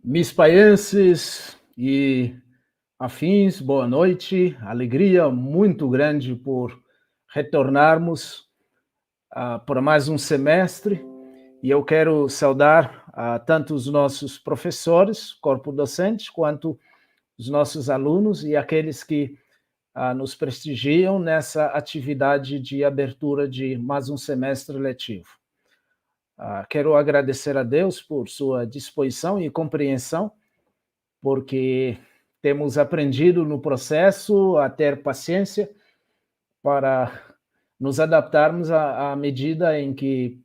Mispaienses e afins, boa noite. Alegria muito grande por retornarmos para mais um semestre. E eu quero saudar tanto os nossos professores, corpo docente, quanto os nossos alunos e aqueles que nos prestigiam nessa atividade de abertura de mais um semestre letivo. Quero agradecer a Deus por sua disposição e compreensão, porque temos aprendido no processo a ter paciência para nos adaptarmos à medida em que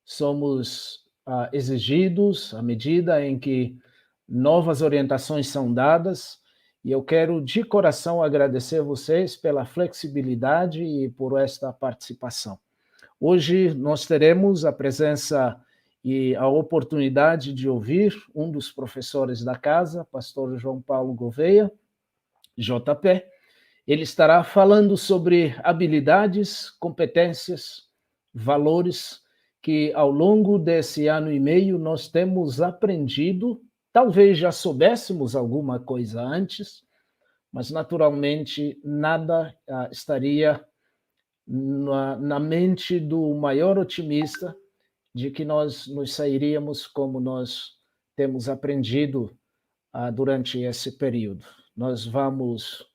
somos exigidos, à medida em que novas orientações são dadas. E eu quero de coração agradecer a vocês pela flexibilidade e por esta participação. Hoje nós teremos a presença e a oportunidade de ouvir um dos professores da casa, pastor João Paulo Gouveia, JP. Ele estará falando sobre habilidades, competências, valores que ao longo desse ano e meio nós temos aprendido. Talvez já soubéssemos alguma coisa antes, mas naturalmente nada estaria na mente do maior otimista de que nós nos sairíamos como nós temos aprendido durante esse período. Nós vamos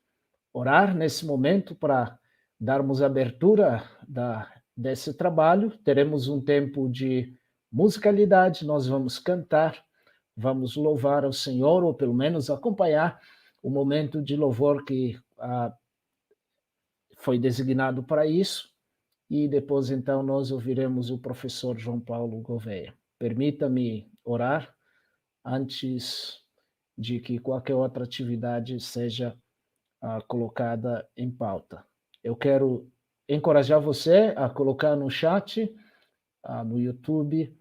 orar nesse momento para darmos abertura desse trabalho. Teremos um tempo de musicalidade, nós vamos cantar, vamos louvar ao Senhor, ou pelo menos acompanhar o momento de louvor que foi designado para isso, e depois, então, nós ouviremos o professor João Paulo Gouveia. Permita-me orar antes de que qualquer outra atividade seja colocada em pauta. Eu quero encorajar você a colocar no chat, no YouTube,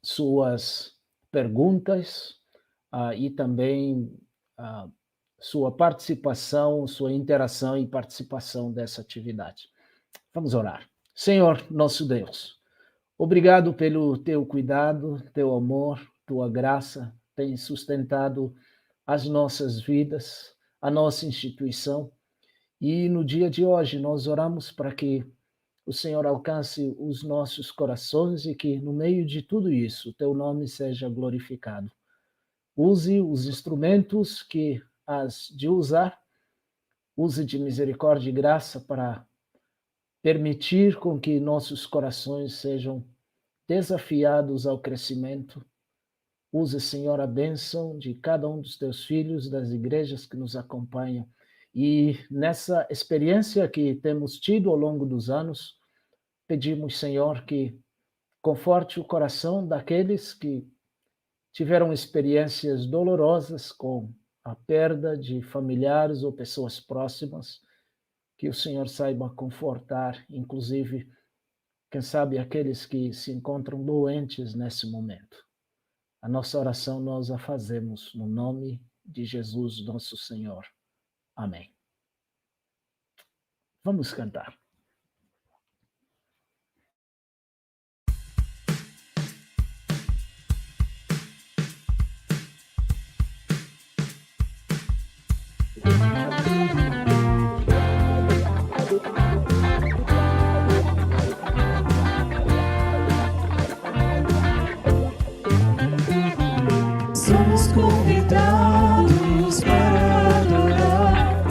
suas perguntas e também sua participação, sua interação e participação dessa atividade. Vamos orar. Senhor, nosso Deus, obrigado pelo teu cuidado, teu amor, tua graça, tem sustentado as nossas vidas, a nossa instituição, e no dia de hoje nós oramos para que o Senhor alcance os nossos corações e que no meio de tudo isso o teu nome seja glorificado. Use os instrumentos que has de usar, use de misericórdia e graça para permitir com que nossos corações sejam desafiados ao crescimento. Use, Senhor, a bênção de cada um dos teus filhos, das igrejas que nos acompanham. E nessa experiência que temos tido ao longo dos anos, pedimos, Senhor, que conforte o coração daqueles que tiveram experiências dolorosas com a perda de familiares ou pessoas próximas, que o Senhor saiba confortar, inclusive, quem sabe, aqueles que se encontram doentes nesse momento. A nossa oração nós a fazemos no nome de Jesus, nosso Senhor. Amém. Vamos cantar. Somos convidados para adorar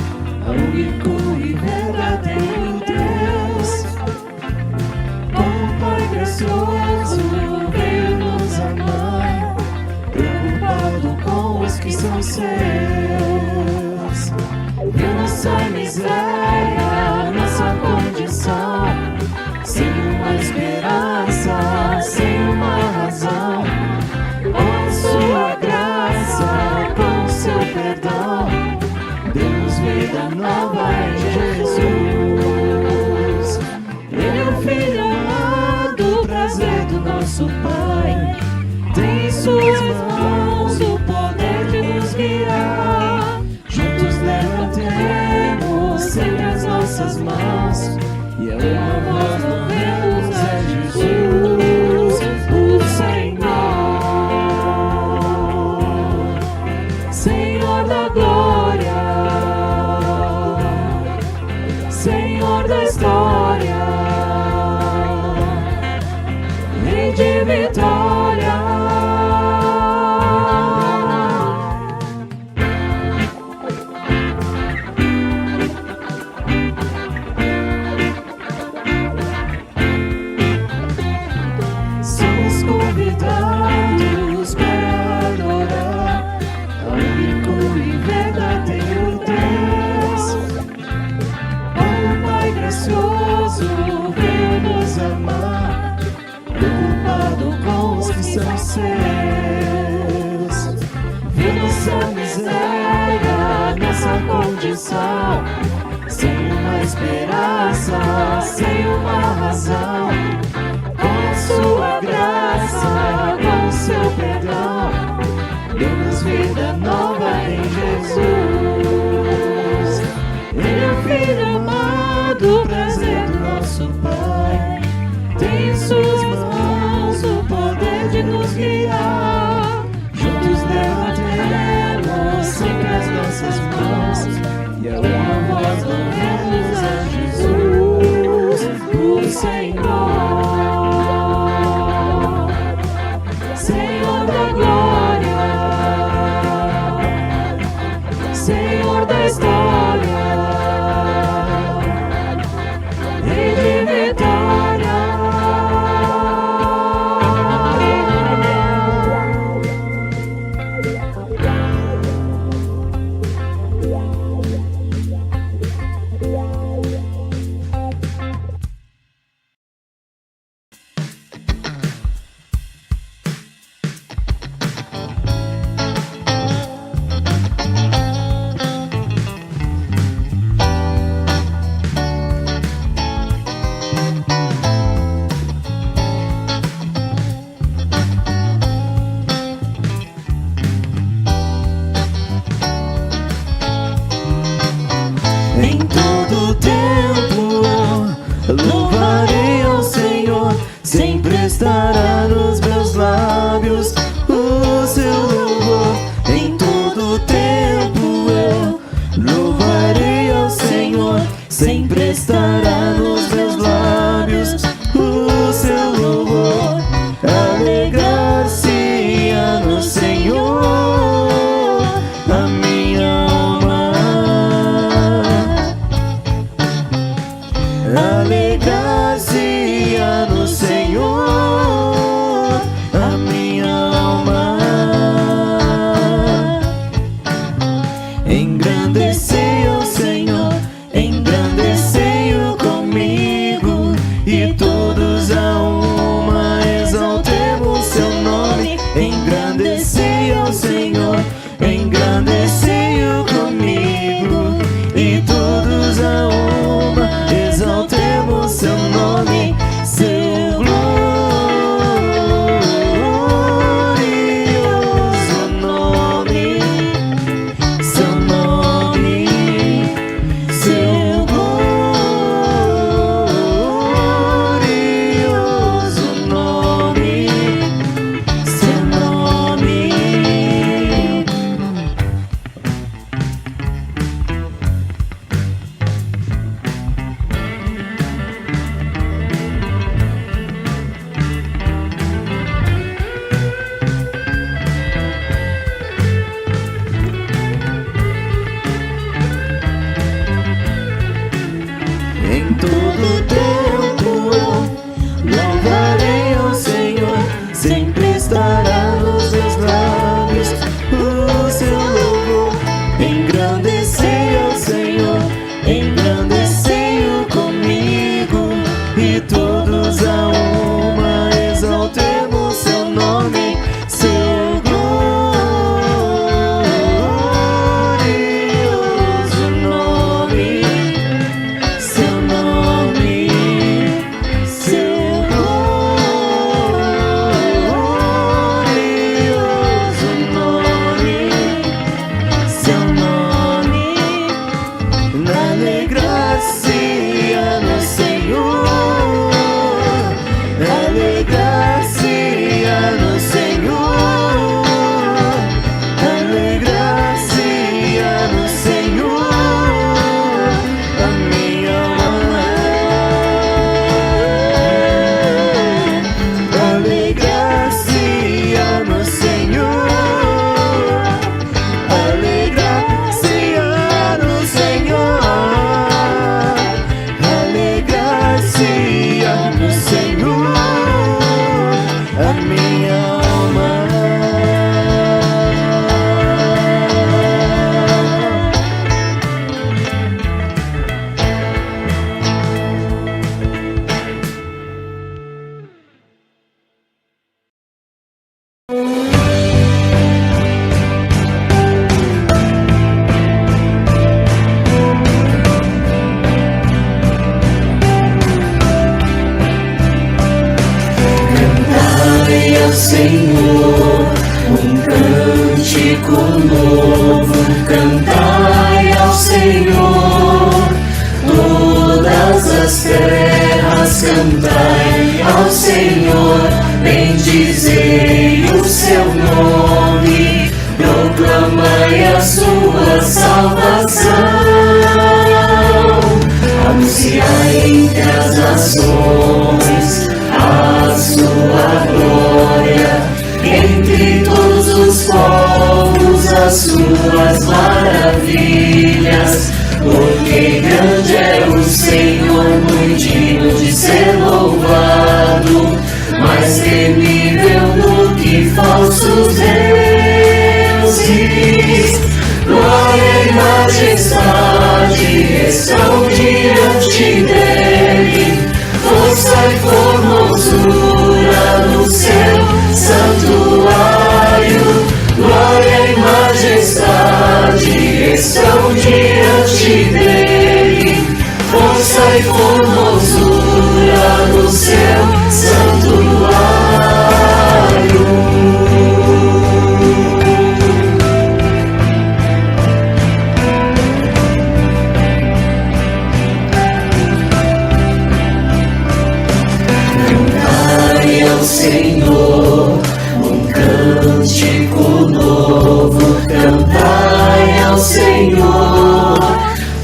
ao único e verdadeiro Deus. O Pai gracioso veio nos amar, preocupado com os que são seus. Viu nossa miséria, nossa condição, sem uma esperança, sem uma razão. Com sua graça, com seu perdão, deu-nos vida nova em Jesus. Ele é o Filho amado, prazer do nosso Pai. Tem em suas mãos o poder de nos guiar. Juntos levantemos sempre as nossas mãos e a uma voz louvemos a Jesus, o Senhor. céus. Viu nossa miséria nessa condição, sem uma esperança, sem uma razão. Com a sua graça, com o seu perdão, deu-nos vida nova em Jesus. Ele é o Filho amado, prazer do nosso Pai. Tem em suas mãos o poder de nos guiar. Juntos levantaremos sempre as nossas mãos e a uma voz louvemos a Jesus, o Senhor. Senhor da glória, Senhor da história, Rei de vitória. Em todo tempo eu louvarei ao Senhor, sempre estará nos meus lábios o seu louvor. Em todo tempo eu louvarei ao Senhor, sempre estará nos meus lábios o seu louvor. Alegrar-se-á no Senhor a minha alma. Alegrar-se-á no Senhor novo, cantai ao Senhor. Todas as terras, cantai ao Senhor. Bendizei o seu nome, proclamai a sua salvação. Anunciai entre as nações a sua glória, entre todos os povos as suas maravilhas. Porque grande é o Senhor, muito digno de ser louvado, mais temível do que falsos deuses. Glória e majestade estão diante dele, força e formosura no seu santuário. Glória e majestade estão diante dele, força e formosura no seu santuário. Senhor, um cântico novo, cantai ao Senhor.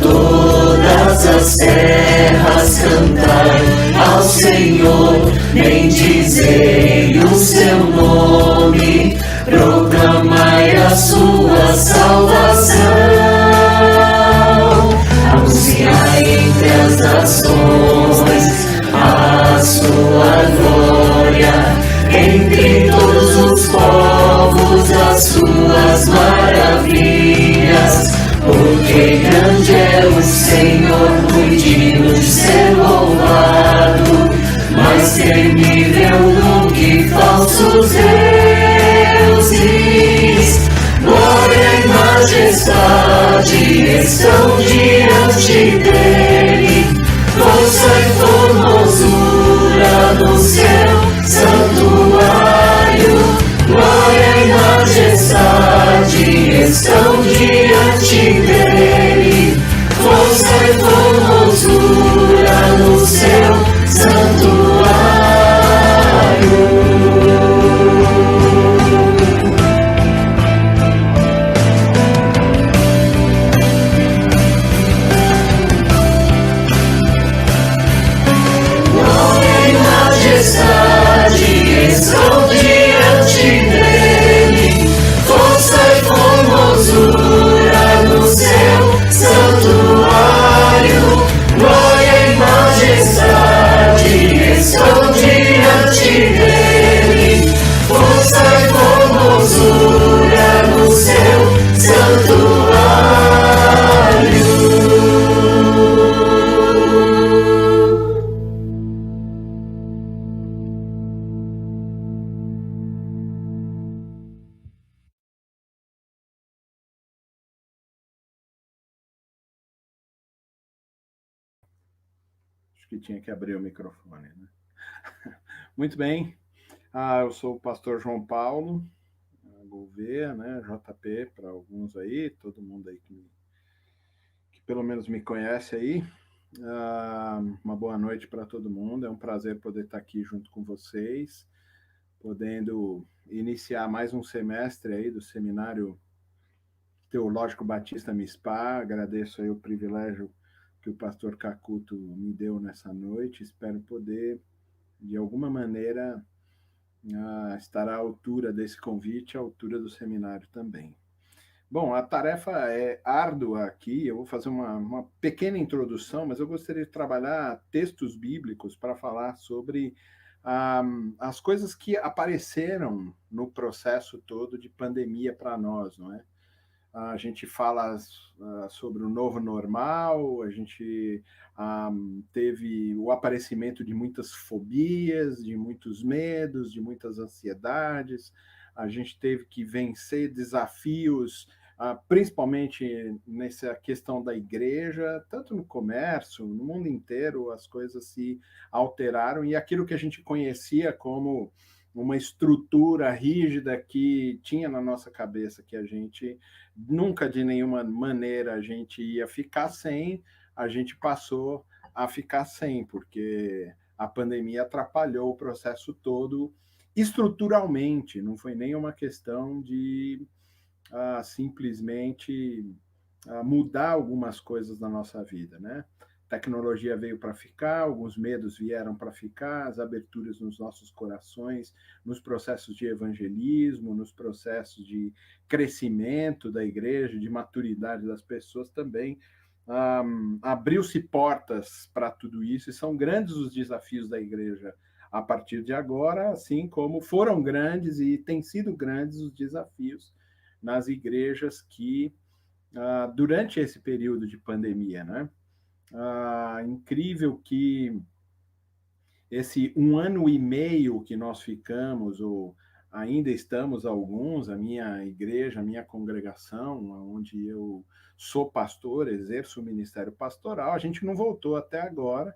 Todas as terras, cantai ao Senhor. Bendizei o seu nome, proclamai a sua salvação. Anunciai entre as nações a sua glória, entre todos os povos as suas maravilhas. Porque grande é o Senhor, muito digno de ser louvado, mais temível do que falsos deuses. Glória e majestade estão diante dele, força e formosura no seu santuário. Glória e majestade estão diante dele, força e formosura no seu santuário. Estão diante dele, força e formosura no seu santuário. Glória e majestade estão diante dele, força e formosura no seu santuário. Que tinha que abrir o microfone, né? Muito bem, eu sou o pastor João Paulo Gouveia, né? JP para alguns aí, todo mundo aí que pelo menos me conhece aí. Uma boa noite para todo mundo, é um prazer poder estar aqui junto com vocês, podendo iniciar mais um semestre aí do Seminário Teológico Batista MISPA. Agradeço aí o privilégio que o pastor Cacuto me deu nessa noite. Espero poder, de alguma maneira, estar à altura desse convite, à altura do seminário também. Bom, a tarefa é árdua aqui, eu vou fazer uma pequena introdução, mas eu gostaria de trabalhar textos bíblicos para falar sobre as coisas que apareceram no processo todo de pandemia para nós, não é? A gente fala sobre o novo normal, a gente teve o aparecimento de muitas fobias, de muitos medos, de muitas ansiedades, a gente teve que vencer desafios, principalmente nessa questão da igreja, tanto no comércio, no mundo inteiro, as coisas se alteraram, e aquilo que a gente conhecia como uma estrutura rígida que tinha na nossa cabeça que a gente nunca de nenhuma maneira a gente ia ficar sem, a gente passou a ficar sem, porque a pandemia atrapalhou o processo todo estruturalmente, não foi nem uma questão de simplesmente mudar algumas coisas na nossa vida, né? Tecnologia veio para ficar, alguns medos vieram para ficar, as aberturas nos nossos corações, nos processos de evangelismo, nos processos de crescimento da igreja, de maturidade das pessoas também. Abriu-se portas para tudo isso, e são grandes os desafios da igreja a partir de agora, assim como foram grandes e têm sido grandes os desafios nas igrejas que, durante esse período de pandemia, né? Incrível que esse 1 ano e meio que nós ficamos, ou ainda estamos alguns, a minha igreja, a minha congregação, onde eu sou pastor, exerço o ministério pastoral, a gente não voltou até agora,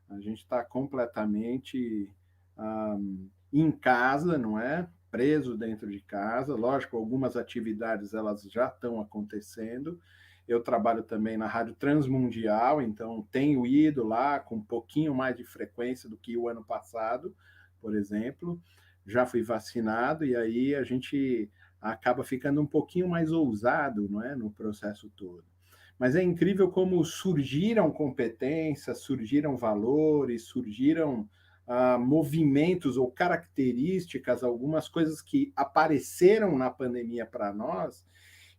a gente está completamente em casa, não é? Preso dentro de casa. Lógico, algumas atividades elas já estão acontecendo. Eu trabalho também na Rádio Transmundial, então tenho ido lá com um pouquinho mais de frequência do que o ano passado, por exemplo. Já fui vacinado e aí a gente acaba ficando um pouquinho mais ousado, não é, no processo todo. Mas é incrível como surgiram competências, surgiram valores, surgiram movimentos ou características, algumas coisas que apareceram na pandemia para nós,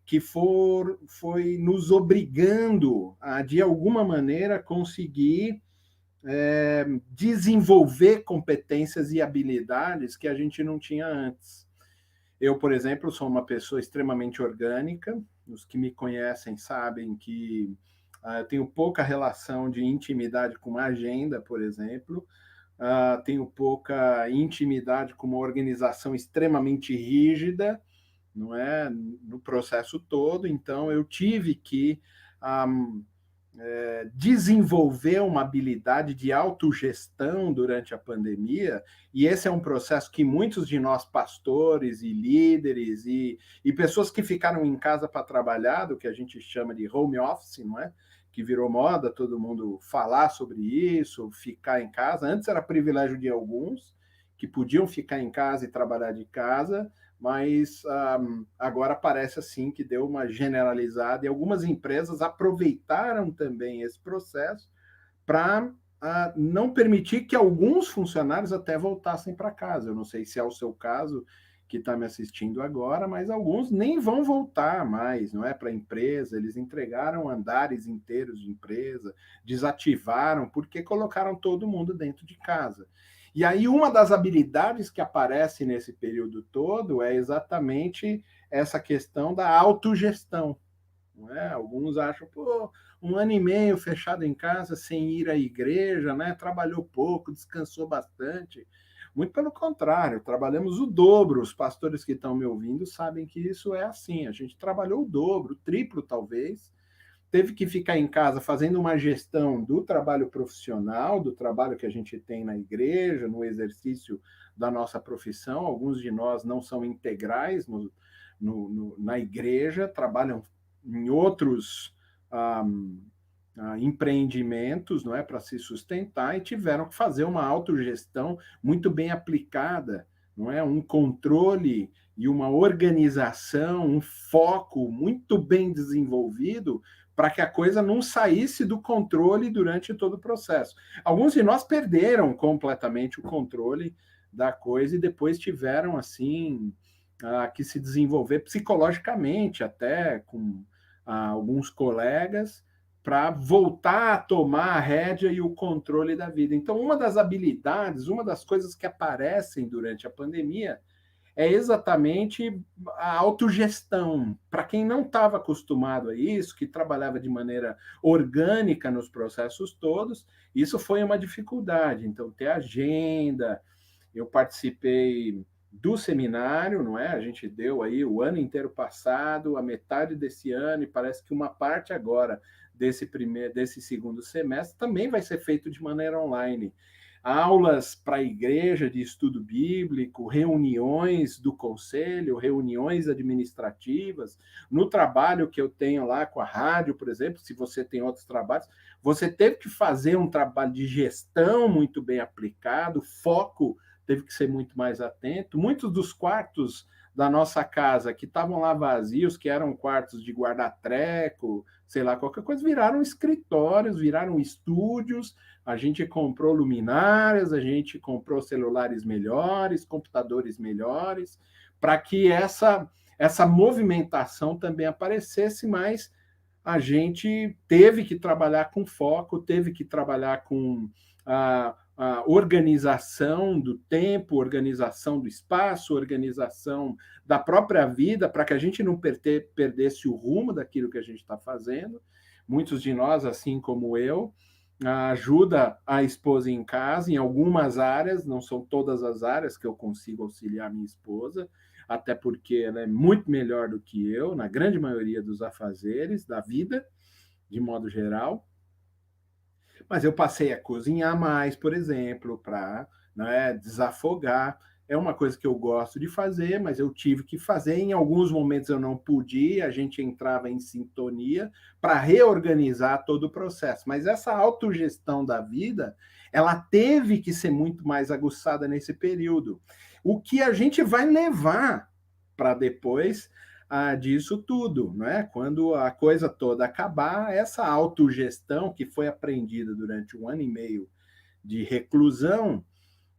que foi nos obrigando a, de alguma maneira, conseguir desenvolver competências e habilidades que a gente não tinha antes. Eu, por exemplo, sou uma pessoa extremamente orgânica. Os que me conhecem sabem que eu tenho pouca relação de intimidade com uma agenda, por exemplo. Tenho pouca intimidade com uma organização extremamente rígida, não é, no processo todo. Então, eu tive que desenvolver uma habilidade de autogestão durante a pandemia, e esse é um processo que muitos de nós, pastores e líderes e pessoas que ficaram em casa para trabalhar, do que a gente chama de home office, não é? Que virou moda, todo mundo falar sobre isso, ficar em casa. Antes era privilégio de alguns, que podiam ficar em casa e trabalhar de casa, mas agora parece assim que deu uma generalizada, e algumas empresas aproveitaram também esse processo para não permitir que alguns funcionários até voltassem para casa. Eu não sei se é o seu caso, que está me assistindo agora, mas alguns nem vão voltar mais, não é, para a empresa. Eles entregaram andares inteiros de empresa, desativaram, porque colocaram todo mundo dentro de casa. E aí uma das habilidades que aparece nesse período todo é exatamente essa questão da autogestão. Não é? Alguns acham, 1 ano e meio fechado em casa, sem ir à igreja, né? Trabalhou pouco, descansou bastante. Muito pelo contrário, trabalhamos o dobro. Os pastores que estão me ouvindo sabem que isso é assim. A gente trabalhou o dobro, o triplo talvez, teve que ficar em casa fazendo uma gestão do trabalho profissional, do trabalho que a gente tem na igreja, no exercício da nossa profissão. Alguns de nós não são integrais na igreja, trabalham em outros empreendimentos, não é, para se sustentar, e tiveram que fazer uma autogestão muito bem aplicada, não é, um controle e uma organização, um foco muito bem desenvolvido para que a coisa não saísse do controle durante todo o processo. Alguns de nós perderam completamente o controle da coisa e depois tiveram assim que se desenvolver psicologicamente, até com alguns colegas, para voltar a tomar a rédea e o controle da vida. Então, uma das habilidades, uma das coisas que aparecem durante a pandemia é exatamente a autogestão. Para quem não estava acostumado a isso, que trabalhava de maneira orgânica nos processos todos, isso foi uma dificuldade. Então, ter agenda. Eu participei do seminário, não é? A gente deu aí o ano inteiro passado, a metade desse ano, e parece que uma parte agora desse segundo semestre também vai ser feito de maneira online. aulas para a igreja de estudo bíblico, reuniões do conselho, reuniões administrativas, no trabalho que eu tenho lá com a rádio, por exemplo, se você tem outros trabalhos, você teve que fazer um trabalho de gestão muito bem aplicado, foco teve que ser muito mais atento. Muitos dos quartos da nossa casa que estavam lá vazios, que eram quartos de guarda-treco, sei lá, qualquer coisa, viraram escritórios, viraram estúdios. A gente comprou luminárias, a gente comprou celulares melhores, computadores melhores, para que essa movimentação também aparecesse, mas a gente teve que trabalhar com foco, teve que trabalhar com a organização do tempo, organização do espaço, organização da própria vida, para que a gente não perdesse o rumo daquilo que a gente está fazendo. Muitos de nós, assim como eu, ajuda a esposa em casa, em algumas áreas, não são todas as áreas que eu consigo auxiliar minha esposa, até porque ela é muito melhor do que eu, na grande maioria dos afazeres da vida, de modo geral. Mas eu passei a cozinhar mais, por exemplo, para, né, desafogar. É uma coisa que eu gosto de fazer, mas eu tive que fazer. Em alguns momentos eu não podia, a gente entrava em sintonia para reorganizar todo o processo. Mas essa autogestão da vida, ela teve que ser muito mais aguçada nesse período. O que a gente vai levar para depois disso tudo, né? Quando a coisa toda acabar, essa autogestão que foi aprendida durante 1 ano e meio de reclusão,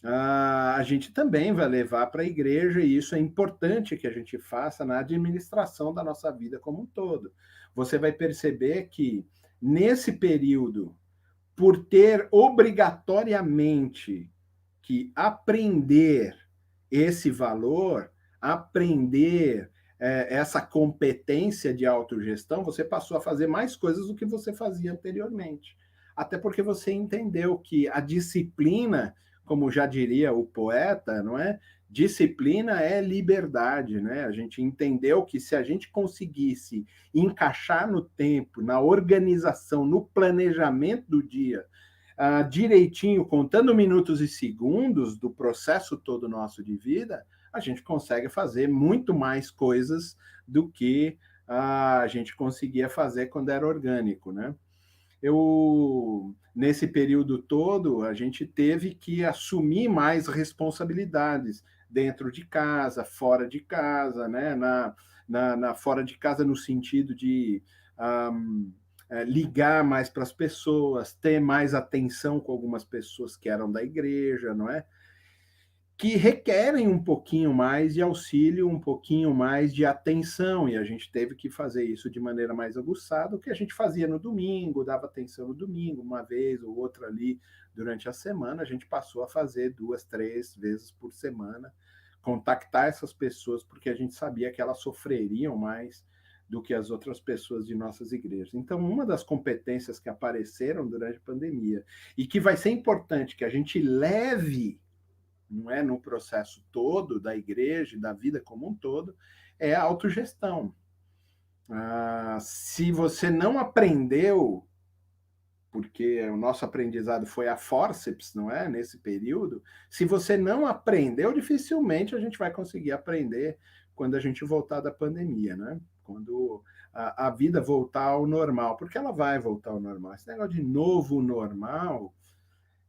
a gente também vai levar para a igreja, e isso é importante que a gente faça na administração da nossa vida como um todo. Você vai perceber que, nesse período, por ter obrigatoriamente que aprender esse valor, aprender essa competência de autogestão, você passou a fazer mais coisas do que você fazia anteriormente. Até porque você entendeu que a disciplina, como já diria o poeta, não é? Disciplina é liberdade, né? A gente entendeu que se a gente conseguisse encaixar no tempo, na organização, no planejamento do dia, direitinho, contando minutos e segundos do processo todo nosso de vida, a gente consegue fazer muito mais coisas do que a gente conseguia fazer quando era orgânico, né? Nesse período todo, a gente teve que assumir mais responsabilidades dentro de casa, fora de casa, né? Fora de casa no sentido de ligar mais para as pessoas, ter mais atenção com algumas pessoas que eram da igreja, não é? Que requerem um pouquinho mais de auxílio, um pouquinho mais de atenção, e a gente teve que fazer isso de maneira mais aguçada, o que a gente fazia no domingo, dava atenção no domingo, uma vez ou outra ali durante a semana, a gente passou a fazer 2, 3 vezes por semana, contactar essas pessoas, porque a gente sabia que elas sofreriam mais do que as outras pessoas de nossas igrejas. Então, uma das competências que apareceram durante a pandemia, e que vai ser importante que a gente leve, não é, no processo todo da igreja e da vida como um todo, é a autogestão. Se você não aprendeu, porque o nosso aprendizado foi a fórceps, não é, nesse período, se você não aprendeu, dificilmente a gente vai conseguir aprender quando a gente voltar da pandemia, né? Quando a vida voltar ao normal, porque ela vai voltar ao normal. Esse negócio de novo normal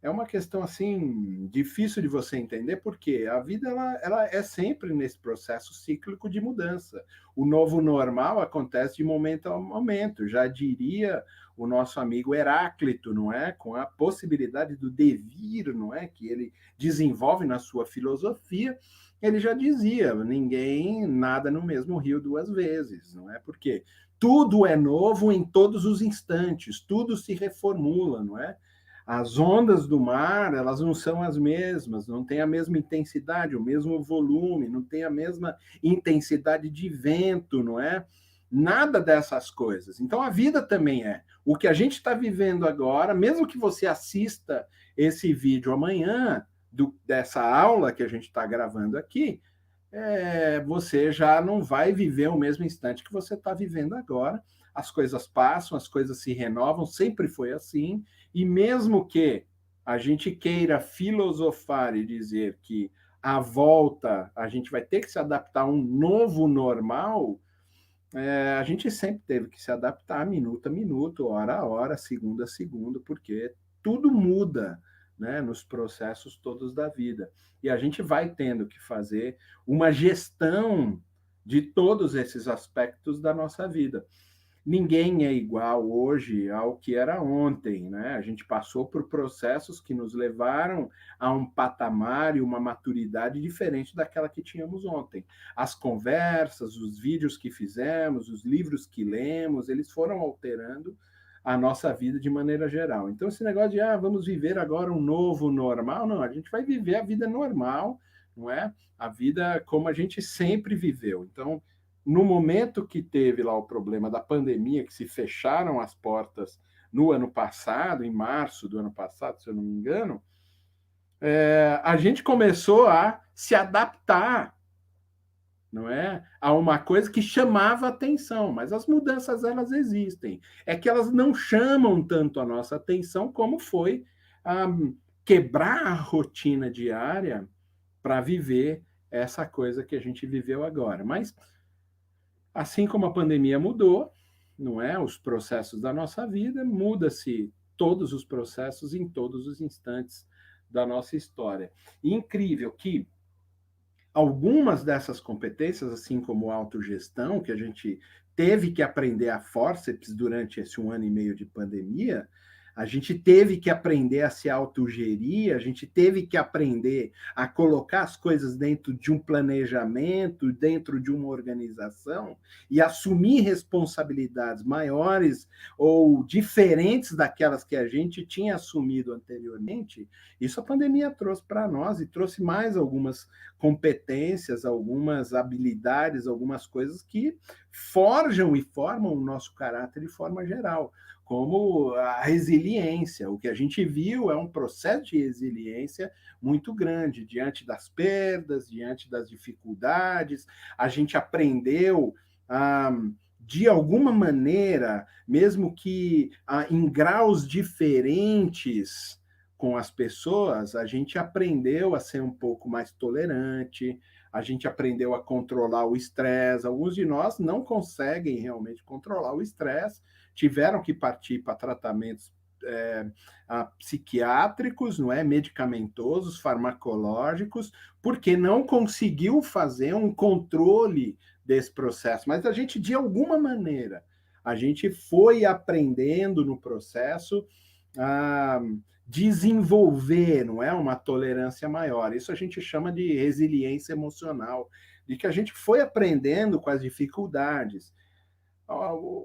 é uma questão assim difícil de você entender, porque a vida ela é sempre nesse processo cíclico de mudança. O novo normal acontece de momento a momento, já diria o nosso amigo Heráclito, não é? Com a possibilidade do devir, não é? Que ele desenvolve na sua filosofia, ele já dizia, ninguém nada no mesmo rio 2 vezes, não é? Porque tudo é novo em todos os instantes, tudo se reformula, não é? As ondas do mar, elas não são as mesmas, não tem a mesma intensidade, o mesmo volume, não tem a mesma intensidade de vento, não é? Nada dessas coisas. Então, a vida também é. O que a gente está vivendo agora, mesmo que você assista esse vídeo amanhã, dessa aula que a gente está gravando aqui, você já não vai viver o mesmo instante que você está vivendo agora. As coisas passam, as coisas se renovam, sempre foi assim, e mesmo que a gente queira filosofar e dizer que a volta, a gente vai ter que se adaptar a um novo normal, a gente sempre teve que se adaptar minuto a minuto, hora a hora, segundo a segundo, porque tudo muda, né, nos processos todos da vida. E a gente vai tendo que fazer uma gestão de todos esses aspectos da nossa vida. Ninguém é igual hoje ao que era ontem, né? A gente passou por processos que nos levaram a um patamar e uma maturidade diferente daquela que tínhamos ontem. As conversas, os vídeos que fizemos, os livros que lemos, eles foram alterando a nossa vida de maneira geral. Então, esse negócio de, vamos viver agora um novo normal, não, a gente vai viver a vida normal, não é? A vida como a gente sempre viveu. Então, no momento que teve lá o problema da pandemia, que se fecharam as portas no ano passado, em março do ano passado, se eu não me engano, a gente começou a se adaptar, não é, a uma coisa que chamava atenção, mas as mudanças elas existem. É que elas não chamam tanto a nossa atenção como foi quebrar a rotina diária para viver essa coisa que a gente viveu agora. Mas assim como a pandemia mudou, não é, os processos da nossa vida, muda-se todos os processos em todos os instantes da nossa história. E incrível que algumas dessas competências, assim como a autogestão, que a gente teve que aprender a fórceps durante esse 1 ano e meio de pandemia, a gente teve que aprender a se autogerir, a gente teve que aprender a colocar as coisas dentro de um planejamento, dentro de uma organização, e assumir responsabilidades maiores ou diferentes daquelas que a gente tinha assumido anteriormente. Isso a pandemia trouxe para nós e trouxe mais algumas competências, algumas habilidades, algumas coisas que forjam e formam o nosso caráter de forma geral, como a resiliência. O que a gente viu é um processo de resiliência muito grande diante das perdas, diante das dificuldades. A gente aprendeu de alguma maneira, mesmo que em graus diferentes com as pessoas, a gente aprendeu a ser um pouco mais tolerante, a gente aprendeu a controlar o estresse. Alguns de nós não conseguem realmente controlar o estresse, tiveram que partir para tratamentos psiquiátricos, não é, medicamentosos, farmacológicos, porque não conseguiu fazer um controle desse processo. Mas a gente, de alguma maneira, a gente foi aprendendo no processo a desenvolver, não é, uma tolerância maior. Isso a gente chama de resiliência emocional, de que a gente foi aprendendo com as dificuldades.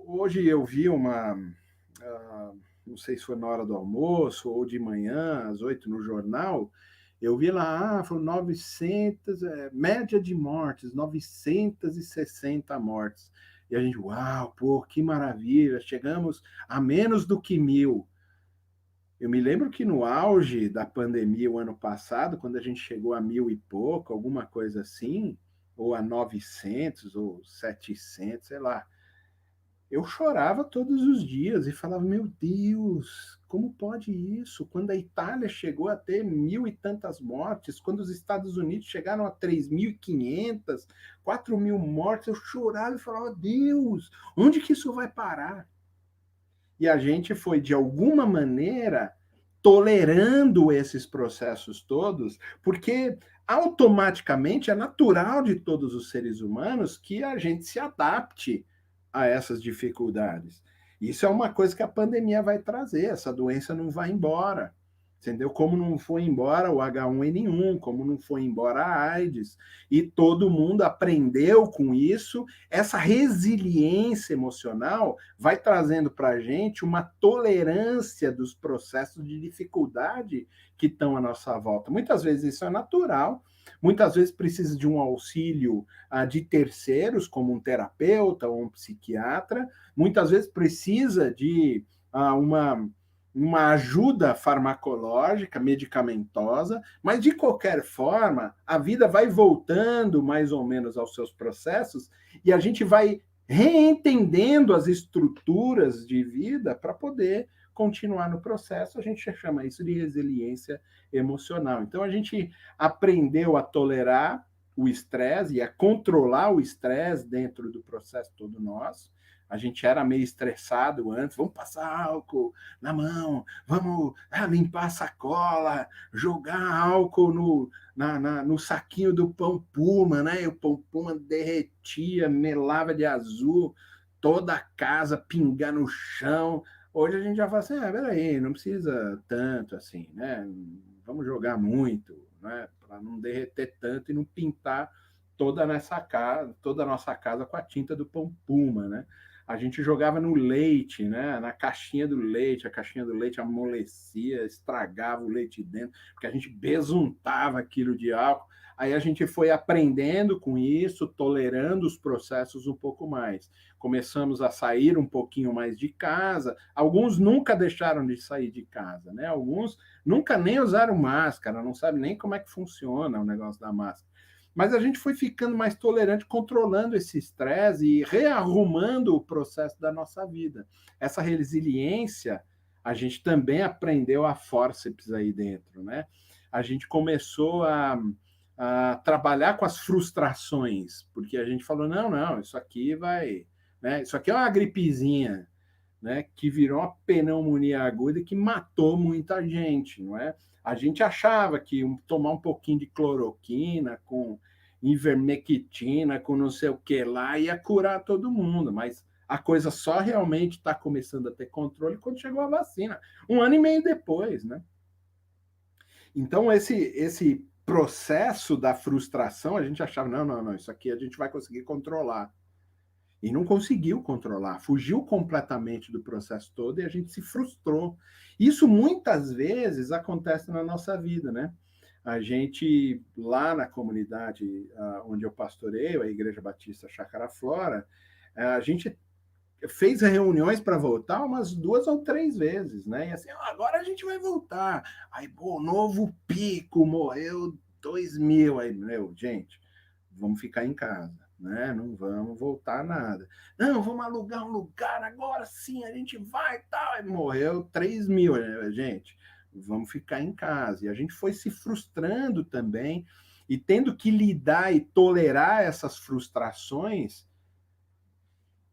Hoje eu vi não sei se foi na hora do almoço ou de manhã, às 8 no jornal, eu vi lá, foram 900, média de mortes, 960 mortes. E a gente, uau, pô, que maravilha, chegamos a menos do que 1.000. Eu me lembro que no auge da pandemia, o ano passado, quando a gente chegou a 1.000 e pouco, alguma coisa assim, ou a 900 ou 700, sei lá, eu chorava todos os dias e falava, meu Deus, como pode isso? Quando a Itália chegou a ter 1.000 e tantas mortes, quando os Estados Unidos chegaram a 3.500, 4.000 mortes, eu chorava e falava, Deus, onde que isso vai parar? E a gente foi, de alguma maneira, tolerando esses processos todos, porque automaticamente é natural de todos os seres humanos que a gente se adapte a essas dificuldades. Isso é uma coisa que a pandemia vai trazer, essa doença não vai embora, entendeu? Como não foi embora o H1N1, como não foi embora a AIDS, e todo mundo aprendeu com isso. Essa resiliência emocional vai trazendo para a gente uma tolerância dos processos de dificuldade que estão à nossa volta. Muitas vezes isso é natural, muitas vezes precisa de um auxílio de terceiros, como um terapeuta ou um psiquiatra, muitas vezes precisa de uma ajuda farmacológica, medicamentosa, mas de qualquer forma, a vida vai voltando mais ou menos aos seus processos e a gente vai reentendendo as estruturas de vida para poder continuar no processo, a gente chama isso de resiliência emocional. Então, a gente aprendeu a tolerar o estresse e a controlar o estresse dentro do processo todo nosso. A gente era meio estressado antes, vamos passar álcool na mão, vamos limpar a sacola, jogar álcool no saquinho do pão Puma, né? E o pão Puma derretia, melava de azul, toda a casa pingar no chão. Hoje a gente já fala assim, peraí, não precisa tanto assim, né? Vamos jogar muito, né? Para não derreter tanto e não pintar toda a nossa casa com a tinta do pão Puma, né? A gente jogava no leite, né? Na caixinha do leite, a caixinha do leite amolecia, estragava o leite dentro, porque a gente besuntava aquilo de álcool. Aí a gente foi aprendendo com isso, tolerando os processos um pouco mais. Começamos a sair um pouquinho mais de casa. Alguns nunca deixaram de sair de casa, né? Alguns nunca nem usaram máscara, não sabem nem como é que funciona o negócio da máscara. Mas a gente foi ficando mais tolerante, controlando esse estresse e rearrumando o processo da nossa vida. Essa resiliência, a gente também aprendeu a fórceps aí dentro, né? A gente começou a trabalhar com as frustrações, porque a gente falou, não, isso aqui vai... Né? Isso aqui é uma gripezinha, né, que virou uma pneumonia aguda e que matou muita gente, não é? A gente achava que tomar um pouquinho de cloroquina com ivermectina, com não sei o que lá, ia curar todo mundo, mas a coisa só realmente está começando a ter controle quando chegou a vacina, 1 ano e meio depois, né? Então, esse processo da frustração, a gente achava, não, isso aqui a gente vai conseguir controlar. E não conseguiu controlar, fugiu completamente do processo todo e a gente se frustrou. Isso muitas vezes acontece na nossa vida, né? A gente, lá na comunidade onde eu pastoreio, a Igreja Batista Chácara Flora, a gente fez reuniões para voltar umas 2 ou 3 vezes, né? E assim, agora a gente vai voltar. Aí, novo pico, morreu 2.000. Aí, gente, vamos ficar em casa. Né? Não vamos voltar nada. Não, vamos alugar um lugar, agora sim, a gente vai e tal. E morreu 3.000, né, gente. Vamos ficar em casa. E a gente foi se frustrando também e tendo que lidar e tolerar essas frustrações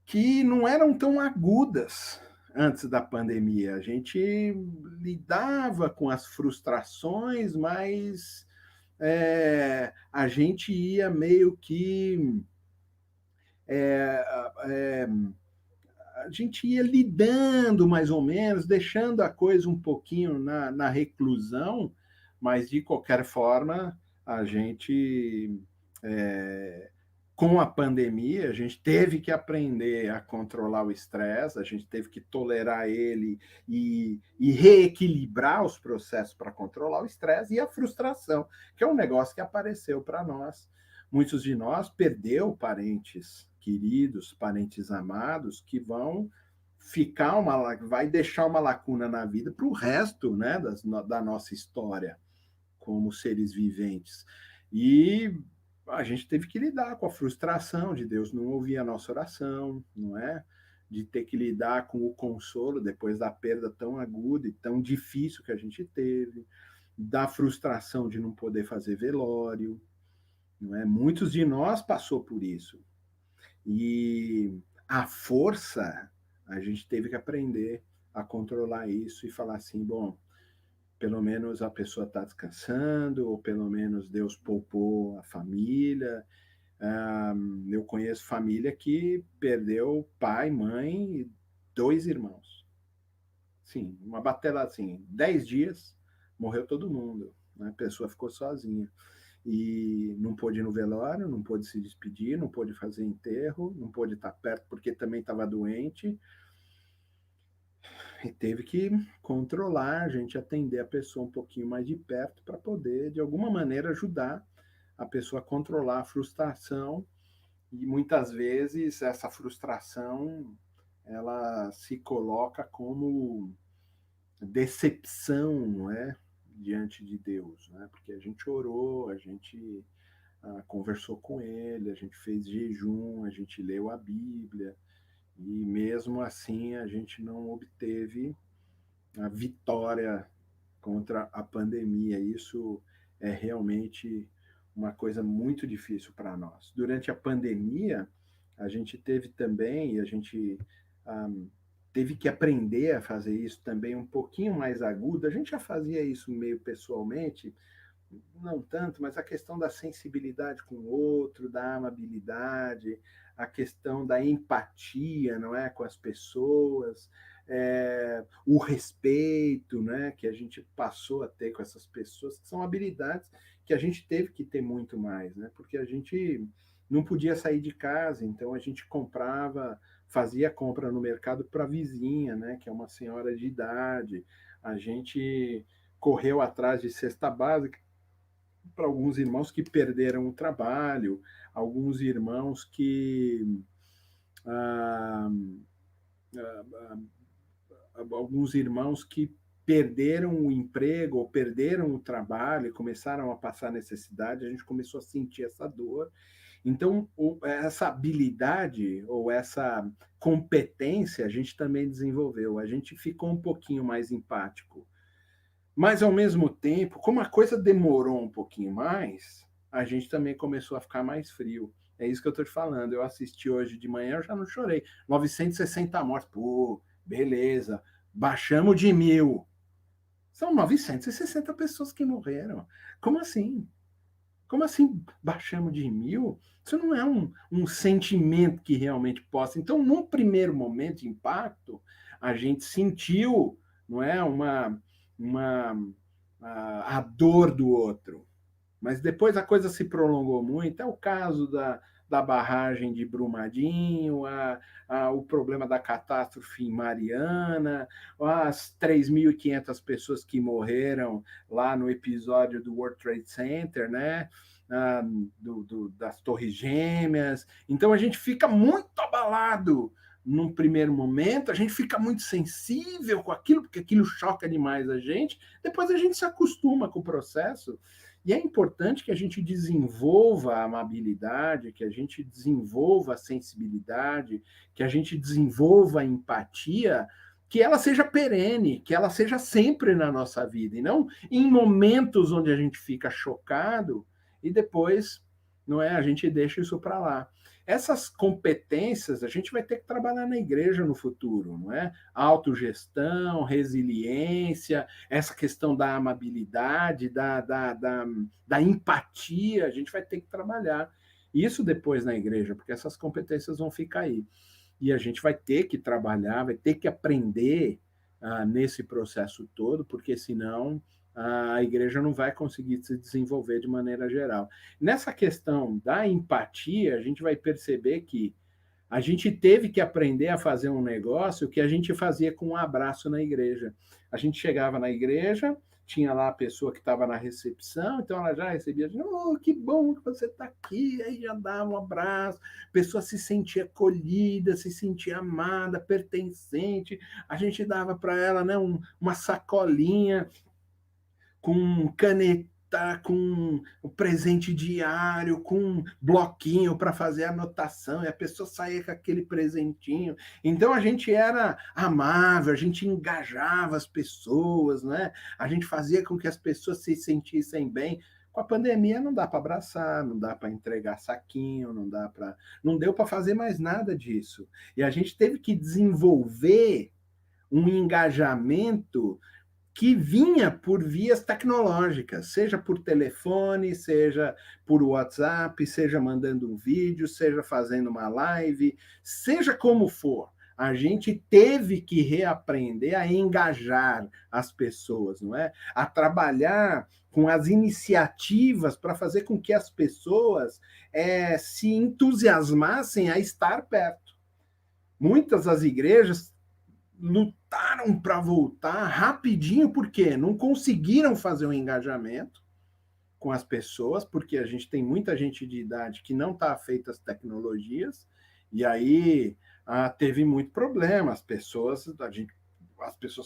que não eram tão agudas antes da pandemia. A gente lidava com as frustrações, mas a gente ia meio que a gente ia lidando mais ou menos, deixando a coisa um pouquinho na reclusão, mas de qualquer forma, a gente, com a pandemia, a gente teve que aprender a controlar o estresse, a gente teve que tolerar ele e reequilibrar os processos para controlar o estresse e a frustração, que é um negócio que apareceu para nós. Muitos de nós perdeu parentes queridos, parentes amados, que vão vai deixar uma lacuna na vida para o resto, né, da nossa história como seres viventes. E a gente teve que lidar com a frustração de Deus não ouvir a nossa oração, não é? De ter que lidar com o consolo depois da perda tão aguda e tão difícil que a gente teve, da frustração de não poder fazer velório, não é? Muitos de nós passou por isso. E a força, a gente teve que aprender a controlar isso e falar assim, bom, pelo menos a pessoa está descansando, ou pelo menos Deus poupou a família. Eu conheço família que perdeu pai, mãe e 2 irmãos. Sim, uma batalha assim, 10 dias, morreu todo mundo, né? A pessoa ficou sozinha. E não pôde ir no velório, não pôde se despedir, não pôde fazer enterro, não pôde estar perto porque também estava doente. E teve que controlar, a gente atender a pessoa um pouquinho mais de perto para poder, de alguma maneira, ajudar a pessoa a controlar a frustração. E muitas vezes essa frustração ela se coloca como decepção, não é? Diante de Deus, né? Porque a gente orou, a gente conversou com ele, a gente fez jejum, a gente leu a Bíblia, e mesmo assim a gente não obteve a vitória contra a pandemia. Isso é realmente uma coisa muito difícil para nós. Durante a pandemia, a gente teve também, e a gente teve que aprender a fazer isso também um pouquinho mais agudo. A gente já fazia isso meio pessoalmente, não tanto, mas a questão da sensibilidade com o outro, da amabilidade, a questão da empatia, não é, com as pessoas, o respeito, né, que a gente passou a ter com essas pessoas, que são habilidades que a gente teve que ter muito mais, né, porque a gente não podia sair de casa, então a gente comprava, fazia compra no mercado para a vizinha, né, que é uma senhora de idade, a gente correu atrás de cesta básica para alguns irmãos que perderam o trabalho, alguns irmãos que ah, alguns irmãos que perderam o emprego ou perderam o trabalho e começaram a passar necessidade, a gente começou a sentir essa dor. Então, essa habilidade ou essa competência a gente também desenvolveu. A gente ficou um pouquinho mais empático. Mas, ao mesmo tempo, como a coisa demorou um pouquinho mais, a gente também começou a ficar mais frio. É isso que eu estou te falando. Eu assisti hoje de manhã, eu já não chorei. 960 mortes. Pô, beleza. Baixamos de 1.000. São 960 pessoas que morreram. Como assim? Como assim baixamos de 1.000? Isso não é um sentimento que realmente possa. Então, num primeiro momento de impacto, a gente sentiu, não é, a dor do outro. Mas depois a coisa se prolongou muito. É o caso da barragem de Brumadinho, o problema da catástrofe em Mariana, as 3.500 pessoas que morreram lá no episódio do World Trade Center, né? Das Torres Gêmeas. Então a gente fica muito abalado num primeiro momento, a gente fica muito sensível com aquilo, porque aquilo choca demais a gente, depois a gente se acostuma com o processo. E é importante que a gente desenvolva a amabilidade, que a gente desenvolva a sensibilidade, que a gente desenvolva a empatia, que ela seja perene, que ela seja sempre na nossa vida, e não em momentos onde a gente fica chocado e depois, não é, a gente deixa isso para lá. Essas competências a gente vai ter que trabalhar na igreja no futuro, não é? Autogestão, resiliência, essa questão da amabilidade, da empatia, a gente vai ter que trabalhar isso depois na igreja, porque essas competências vão ficar aí. E a gente vai ter que trabalhar, vai ter que aprender nesse processo todo, porque senão a igreja não vai conseguir se desenvolver de maneira geral. Nessa questão da empatia, a gente vai perceber que a gente teve que aprender a fazer um negócio que a gente fazia com um abraço na igreja. A gente chegava na igreja, tinha lá a pessoa que estava na recepção, então ela já recebia, oh, que bom que você está aqui, aí já dava um abraço, a pessoa se sentia acolhida, se sentia amada, pertencente, a gente dava para ela, né, uma sacolinha com caneta, com o presente diário, com um bloquinho para fazer anotação, e a pessoa saía com aquele presentinho. Então a gente era amável, a gente engajava as pessoas, né? A gente fazia com que as pessoas se sentissem bem. Com a pandemia não dá para abraçar, não dá para entregar saquinho, não deu para fazer mais nada disso. E a gente teve que desenvolver um engajamento que vinha por vias tecnológicas, seja por telefone, seja por WhatsApp, seja mandando um vídeo, seja fazendo uma live, seja como for. A gente teve que reaprender a engajar as pessoas, não é? A trabalhar com as iniciativas para fazer com que as pessoas se entusiasmassem a estar perto. Muitas das igrejas lutaram para voltar rapidinho, porque não conseguiram fazer um engajamento com as pessoas, porque a gente tem muita gente de idade que não está afeita às tecnologias, e aí teve muito problema, as pessoas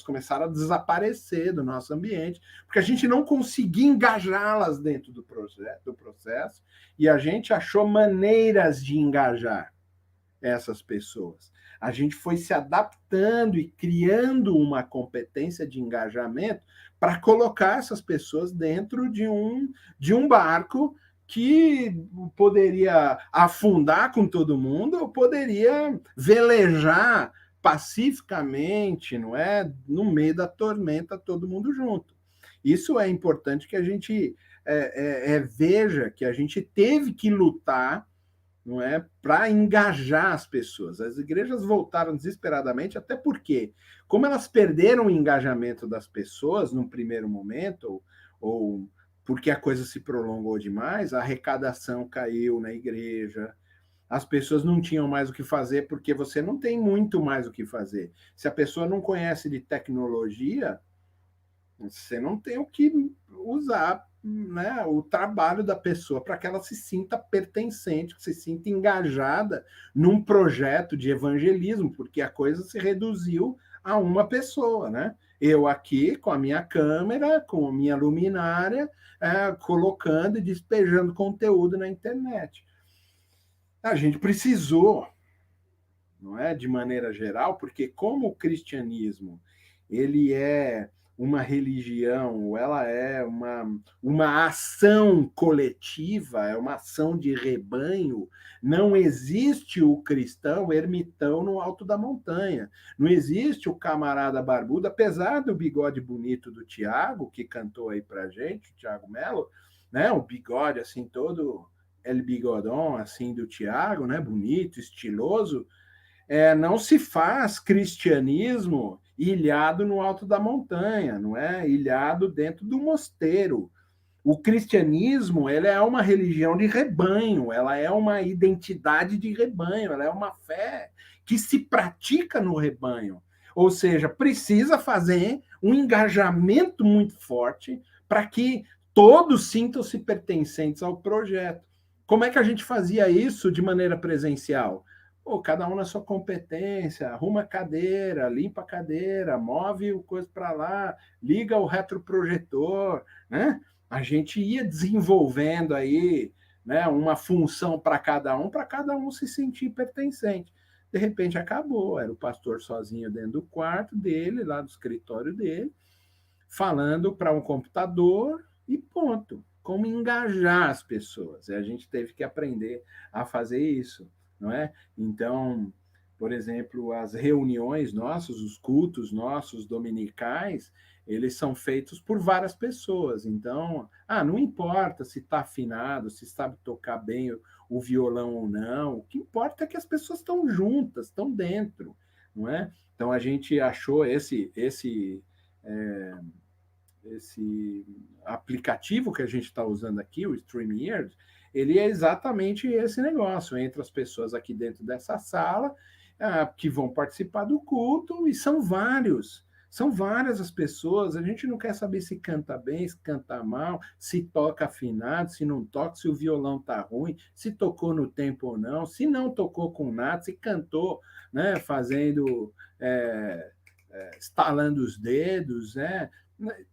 começaram a desaparecer do nosso ambiente, porque a gente não conseguia engajá-las dentro do processo, e a gente achou maneiras de engajar. essas pessoas. A gente foi se adaptando e criando uma competência de engajamento para colocar essas pessoas dentro de um barco que poderia afundar com todo mundo ou poderia velejar pacificamente, não é, no meio da tormenta, todo mundo junto. Isso é importante que a gente veja que a gente teve que lutar, não é, para engajar as pessoas. As igrejas voltaram desesperadamente, até porque, como elas perderam o engajamento das pessoas num primeiro momento, ou porque a coisa se prolongou demais, a arrecadação caiu na igreja, as pessoas não tinham mais o que fazer, porque você não tem muito mais o que fazer. Se a pessoa não conhece de tecnologia, você não tem o que usar, né, o trabalho da pessoa para que ela se sinta pertencente, que se sinta engajada num projeto de evangelismo, porque a coisa se reduziu a uma pessoa, né? Eu aqui com a minha câmera, com a minha luminária, colocando e despejando conteúdo na internet. A gente precisou, não é, de maneira geral, porque como o cristianismo ele é uma religião, ela é uma ação coletiva, é uma ação de rebanho, não existe o cristão ermitão no alto da montanha, não existe o camarada barbudo, apesar do bigode bonito do Tiago, que cantou aí pra gente, o Tiago Melo, né, o bigode assim todo, el bigodão assim do Tiago, né, bonito, estiloso, não se faz cristianismo ilhado no alto da montanha, não é? Ilhado dentro do mosteiro. O cristianismo, ele é uma religião de rebanho, ela é uma identidade de rebanho, ela é uma fé que se pratica no rebanho. Ou seja, precisa fazer um engajamento muito forte para que todos sintam-se pertencentes ao projeto. Como é que a gente fazia isso de maneira presencial? Pô, cada um na sua competência, arruma a cadeira, limpa a cadeira, move o coisa para lá, liga o retroprojetor, né? A gente ia desenvolvendo aí, né, uma função para cada um se sentir pertencente. De repente acabou, era o pastor sozinho dentro do quarto dele, lá do escritório dele, falando para um computador e ponto. Como engajar as pessoas. E a gente teve que aprender a fazer isso, não é? Então, por exemplo, as reuniões nossas, os cultos nossos dominicais, eles são feitos por várias pessoas. Então, não importa se está afinado, se sabe tocar bem o violão ou não. O que importa é que as pessoas estão juntas, estão dentro, não é? Então, a gente achou esse aplicativo que a gente está usando aqui, o StreamYard, ele é exatamente esse negócio, entre as pessoas aqui dentro dessa sala, que vão participar do culto, e são várias as pessoas, a gente não quer saber se canta bem, se canta mal, se toca afinado, se não toca, se o violão tá ruim, se tocou no tempo ou não, se não tocou com nada, se cantou, né, fazendo, estalando os dedos, né?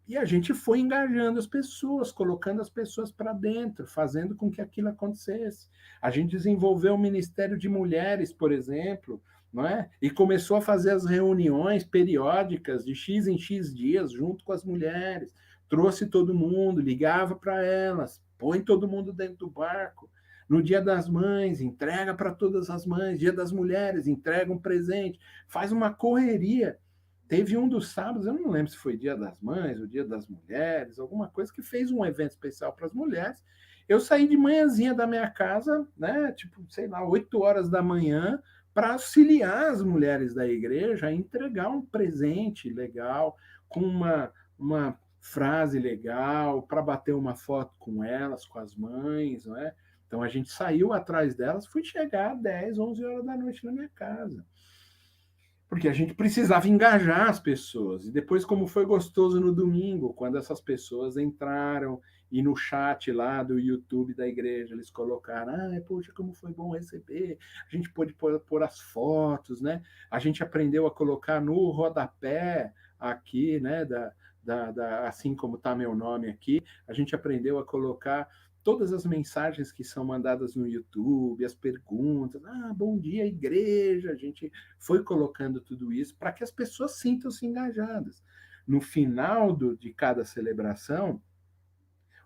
E a gente foi engajando as pessoas, colocando as pessoas para dentro, fazendo com que aquilo acontecesse. A gente desenvolveu o Ministério de Mulheres, por exemplo, não é? E começou a fazer as reuniões periódicas de X em X dias junto com as mulheres. Trouxe todo mundo, ligava para elas, põe todo mundo dentro do barco. No Dia das Mães, entrega para todas as mães. Dia das Mulheres, entrega um presente. Faz uma correria. Teve um dos sábados, eu não lembro se foi Dia das Mães ou Dia das Mulheres, alguma coisa que fez um evento especial para as mulheres. Eu saí de manhãzinha da minha casa, né, tipo, sei lá, 8 horas da manhã, para auxiliar as mulheres da igreja a entregar um presente legal, com uma frase legal, para bater uma foto com elas, com as mães, não é? Então a gente saiu atrás delas, fui chegar às 10, 11 horas da noite na minha casa. Porque a gente precisava engajar as pessoas. E depois, como foi gostoso no domingo, quando essas pessoas entraram e no chat lá do YouTube da igreja eles colocaram: poxa, como foi bom receber. A gente pôde pôr as fotos, né? A gente aprendeu a colocar no rodapé aqui, né? Assim como está meu nome aqui, a gente aprendeu a colocar todas as mensagens que são mandadas no YouTube, as perguntas, bom dia, igreja, a gente foi colocando tudo isso para que as pessoas sintam-se engajadas. No final de cada celebração,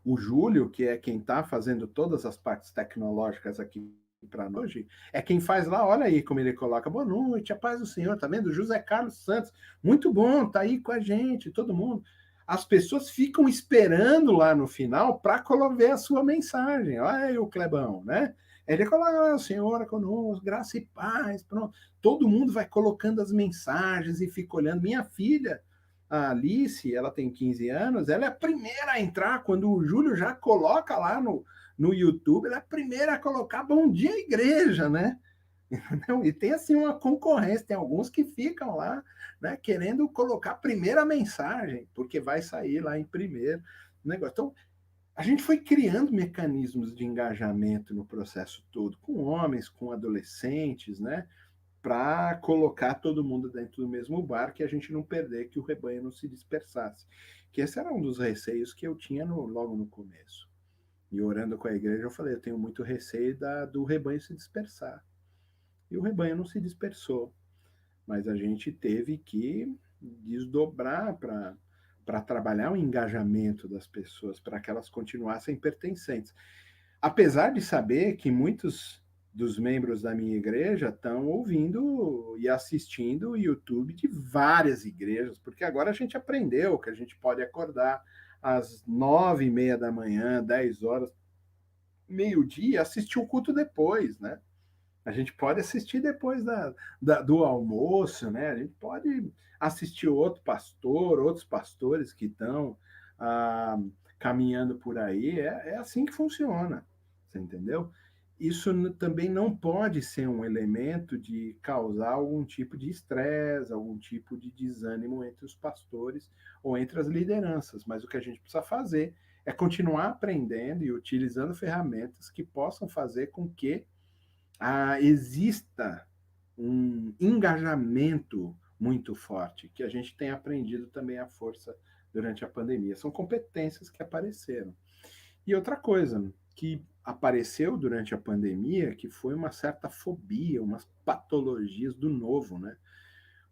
o Júlio, que é quem está fazendo todas as partes tecnológicas aqui para hoje, é quem faz lá, olha aí como ele coloca, boa noite, a paz do Senhor, tá vendo? José Carlos Santos, muito bom, tá aí com a gente, todo mundo. As pessoas ficam esperando lá no final para ver a sua mensagem. Olha aí o Clebão, né? Ele coloca, Senhor, conosco, graça e paz, pronto. Todo mundo vai colocando as mensagens e fica olhando. Minha filha, a Alice, ela tem 15 anos, ela é a primeira a entrar, quando o Júlio já coloca lá no YouTube, ela é a primeira a colocar bom dia igreja, né? E tem assim uma concorrência, tem alguns que ficam lá, né, querendo colocar a primeira mensagem, porque vai sair lá em primeiro negócio. Então, a gente foi criando mecanismos de engajamento no processo todo, com homens, com adolescentes, né, para colocar todo mundo dentro do mesmo barco e a gente não perder, que o rebanho não se dispersasse. Que esse era um dos receios que eu tinha logo no começo. E orando com a igreja, eu falei, eu tenho muito receio do rebanho se dispersar. E o rebanho não se dispersou, mas a gente teve que desdobrar para trabalhar o engajamento das pessoas, para que elas continuassem pertencentes. Apesar de saber que muitos dos membros da minha igreja estão ouvindo e assistindo o YouTube de várias igrejas, porque agora a gente aprendeu que a gente pode acordar às 9:30 da manhã, 10 horas, meio-dia, assistir o culto depois, né? A gente pode assistir depois do almoço, né? A gente pode assistir outro pastor, outros pastores que estão caminhando por aí. É assim que funciona, você entendeu? Isso também não pode ser um elemento de causar algum tipo de estresse, algum tipo de desânimo entre os pastores ou entre as lideranças. Mas o que a gente precisa fazer é continuar aprendendo e utilizando ferramentas que possam fazer com que exista um engajamento muito forte, que a gente tem aprendido também à força durante a pandemia. São competências que apareceram. E outra coisa que apareceu durante a pandemia, que foi uma certa fobia, umas patologias do novo, né?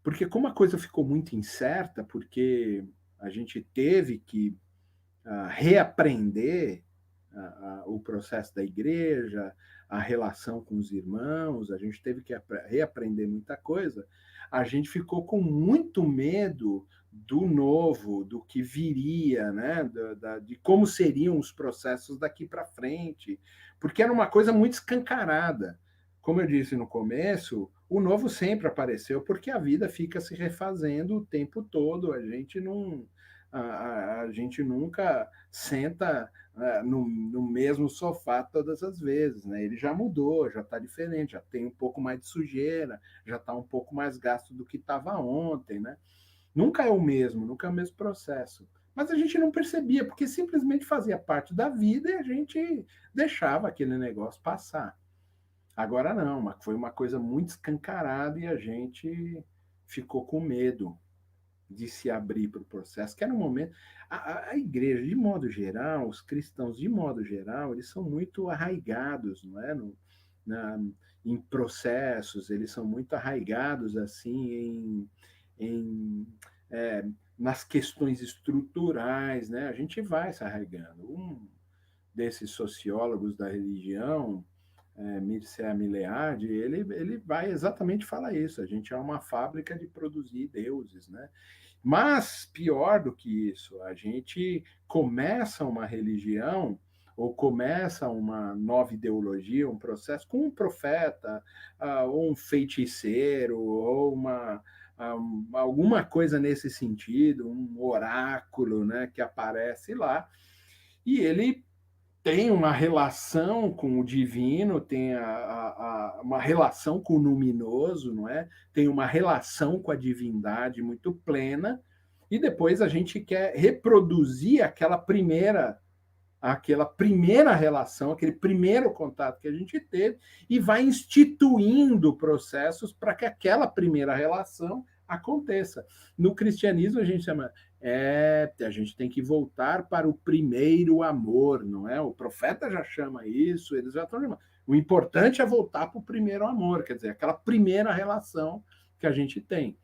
Porque como a coisa ficou muito incerta, porque a gente teve que reaprender o processo da igreja, a relação com os irmãos, a gente teve que reaprender muita coisa, a gente ficou com muito medo do novo, do que viria, né? De como seriam os processos daqui para frente, porque era uma coisa muito escancarada. Como eu disse no começo, o novo sempre apareceu, porque a vida fica se refazendo o tempo todo, a gente nunca senta no mesmo sofá todas as vezes, né? Ele já mudou, já está diferente, já tem um pouco mais de sujeira, já está um pouco mais gasto do que estava ontem, né? Nunca é o mesmo, nunca é o mesmo processo. Mas a gente não percebia, porque simplesmente fazia parte da vida e a gente deixava aquele negócio passar. Agora não, foi uma coisa muito escancarada e a gente ficou com medo de se abrir para o processo, que era um momento... A igreja, de modo geral, os cristãos, de modo geral, eles são muito arraigados, não é? Em processos, eles são muito arraigados, assim, nas questões estruturais, né? A gente vai se arraigando. Um desses sociólogos da religião, Mircea Eliade, ele vai exatamente falar isso. A gente é uma fábrica de produzir deuses, né? Mas, pior do que isso, a gente começa uma religião ou começa uma nova ideologia, um processo com um profeta, ou um feiticeiro, ou alguma coisa nesse sentido, um oráculo, né, que aparece lá, e ele tem uma relação com o divino, tem uma relação com o luminoso, não é? Tem uma relação com a divindade muito plena, e depois a gente quer reproduzir aquela primeira relação, aquele primeiro contato que a gente teve, e vai instituindo processos para que aquela primeira relação aconteça. No cristianismo a gente chama, a gente tem que voltar para o primeiro amor, não é? O profeta já chama isso, eles já estão chamando. O importante é voltar para o primeiro amor, quer dizer, aquela primeira relação que a gente tem.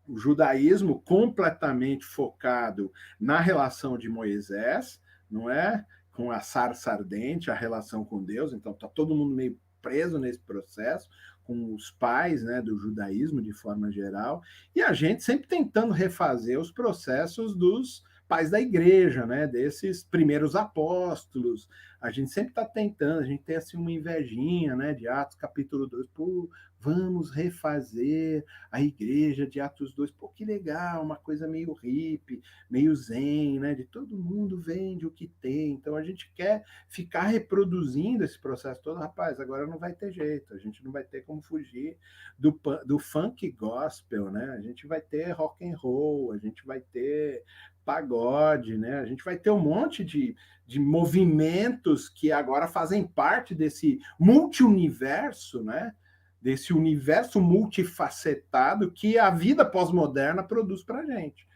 O judaísmo completamente focado na relação de Moisés, não é? Com a sarça ardente, a relação com Deus, então está todo mundo meio preso nesse processo, com os pais, né, do judaísmo de forma geral, e a gente sempre tentando refazer os processos dos pais da igreja, né, desses primeiros apóstolos. A gente sempre está tentando, a gente tem assim uma invejinha, né, de Atos capítulo 2, pô, vamos refazer a igreja de Atos 2, pô, que legal, uma coisa meio hippie, meio zen, né, de todo mundo vende o que tem, então a gente quer ficar reproduzindo esse processo todo, rapaz, agora não vai ter jeito, a gente não vai ter como fugir do funk gospel, né, a gente vai ter rock and roll, a gente vai ter pagode, né, a gente vai ter um monte de movimentos que agora fazem parte desse multi-universo, né, desse universo multifacetado que a vida pós-moderna produz para a gente.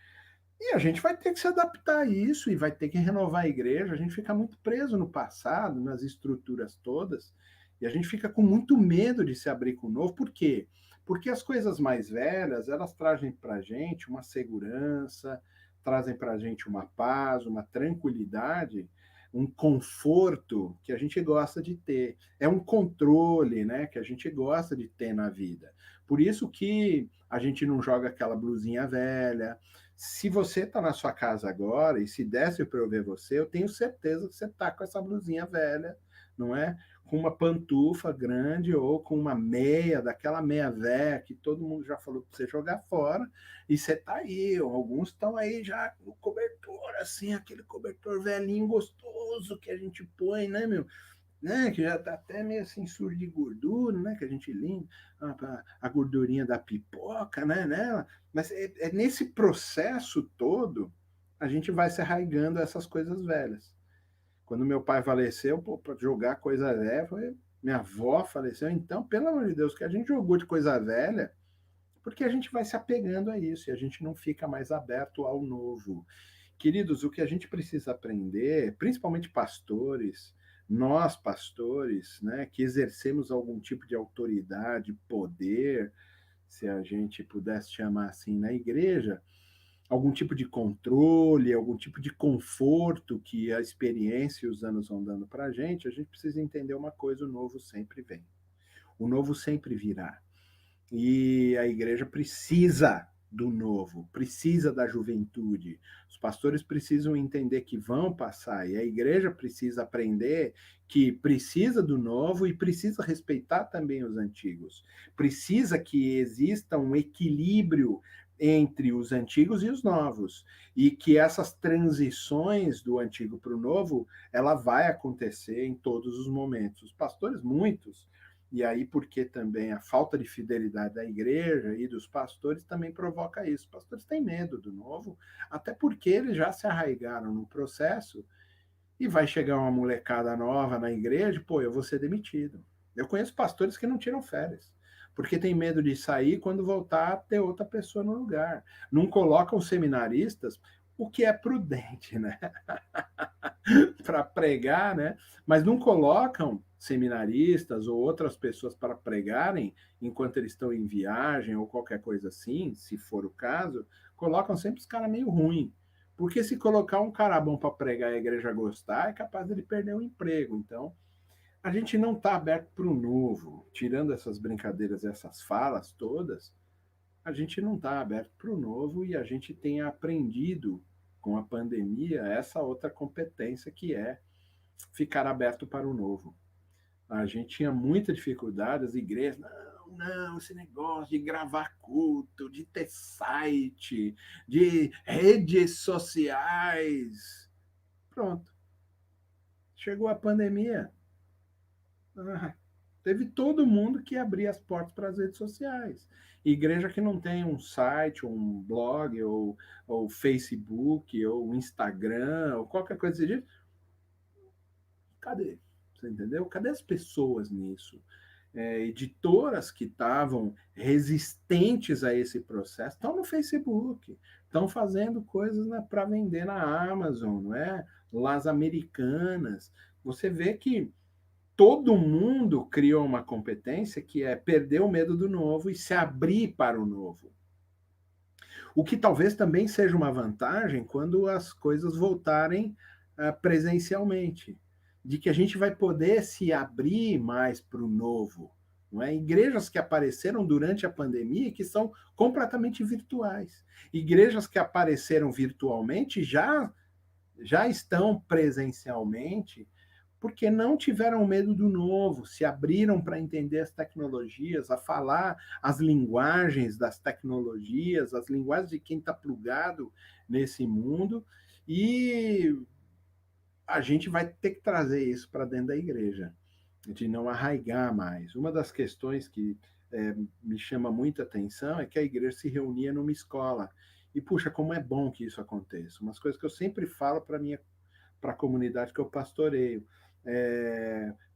E a gente vai ter que se adaptar a isso e vai ter que renovar a igreja. A gente fica muito preso no passado, nas estruturas todas, e a gente fica com muito medo de se abrir com o novo. Por quê? Porque as coisas mais velhas, elas trazem para a gente uma segurança, trazem para a gente uma paz, uma tranquilidade, um conforto que a gente gosta de ter. É um controle, né, que a gente gosta de ter na vida. Por isso que a gente não joga aquela blusinha velha. Se você está na sua casa agora e se desse para eu ver você, eu tenho certeza que você está com essa blusinha velha, não é? Com uma pantufa grande ou com uma meia, daquela meia velha que todo mundo já falou para você jogar fora, e você está aí, alguns estão aí já no cobertor, assim, aquele cobertor velhinho gostoso que a gente põe, né, meu? Né, que já está até meio assim sujo de gordura, né, que a gente limpa a gordurinha da pipoca, né, mas é nesse processo todo a gente vai se arraigando a essas coisas velhas. Quando meu pai faleceu, para jogar coisa velha, minha avó faleceu, então, pelo amor de Deus, que a gente jogou de coisa velha, porque a gente vai se apegando a isso e a gente não fica mais aberto ao novo. Queridos, o que a gente precisa aprender, principalmente pastores, nós pastores, né, que exercemos algum tipo de autoridade, poder, se a gente pudesse chamar assim na igreja, algum tipo de controle, algum tipo de conforto que a experiência e os anos vão dando para a gente precisa entender uma coisa: o novo sempre vem. O novo sempre virá. E a igreja precisa do novo, precisa da juventude. Os pastores precisam entender que vão passar, e a igreja precisa aprender que precisa do novo e precisa respeitar também os antigos. Precisa que exista um equilíbrio entre os antigos e os novos, e que essas transições do antigo para o novo, ela vai acontecer em todos os momentos. Os pastores, muitos, e aí porque também a falta de fidelidade da igreja e dos pastores também provoca isso. Os pastores têm medo do novo, até porque eles já se arraigaram no processo e vai chegar uma molecada nova na igreja, pô, eu vou ser demitido. Eu conheço pastores que não tiram férias, porque tem medo de sair quando voltar ter outra pessoa no lugar. Não colocam seminaristas, o que é prudente, né? Para pregar, né? Mas não colocam seminaristas ou outras pessoas para pregarem enquanto eles estão em viagem ou qualquer coisa assim, se for o caso, colocam sempre os caras meio ruins. Porque se colocar um cara bom para pregar e a igreja gostar, é capaz de ele perder o emprego. Então, a gente não está aberto para o novo. Tirando essas brincadeiras, essas falas todas, a gente não está aberto para o novo e a gente tem aprendido com a pandemia essa outra competência que é ficar aberto para o novo. A gente tinha muita dificuldade, as igrejas, não, esse negócio de gravar culto, de ter site, de redes sociais. Pronto. Chegou a pandemia. Teve todo mundo que abrir as portas para as redes sociais. Igreja que não tem um site, ou um blog, ou Facebook, ou Instagram, ou qualquer coisa desse jeito. Cadê? Você entendeu? Cadê as pessoas nisso? editoras que estavam resistentes a esse processo estão no Facebook, estão fazendo coisas para vender na Amazon, não é? Las Americanas. Você vê que todo mundo criou uma competência que é perder o medo do novo e se abrir para o novo. O que talvez também seja uma vantagem quando as coisas voltarem presencialmente, de que a gente vai poder se abrir mais para o novo. Não é? Igrejas que apareceram durante a pandemia que são completamente virtuais. Igrejas que apareceram virtualmente já estão presencialmente porque não tiveram medo do novo, se abriram para entender as tecnologias, a falar as linguagens das tecnologias, as linguagens de quem está plugado nesse mundo, e a gente vai ter que trazer isso para dentro da igreja, de não arraigar mais. Uma das questões que me chama muita atenção é que a igreja se reunia numa escola. E, puxa, como é bom que isso aconteça. Umas coisas que eu sempre falo para a comunidade que eu pastoreio.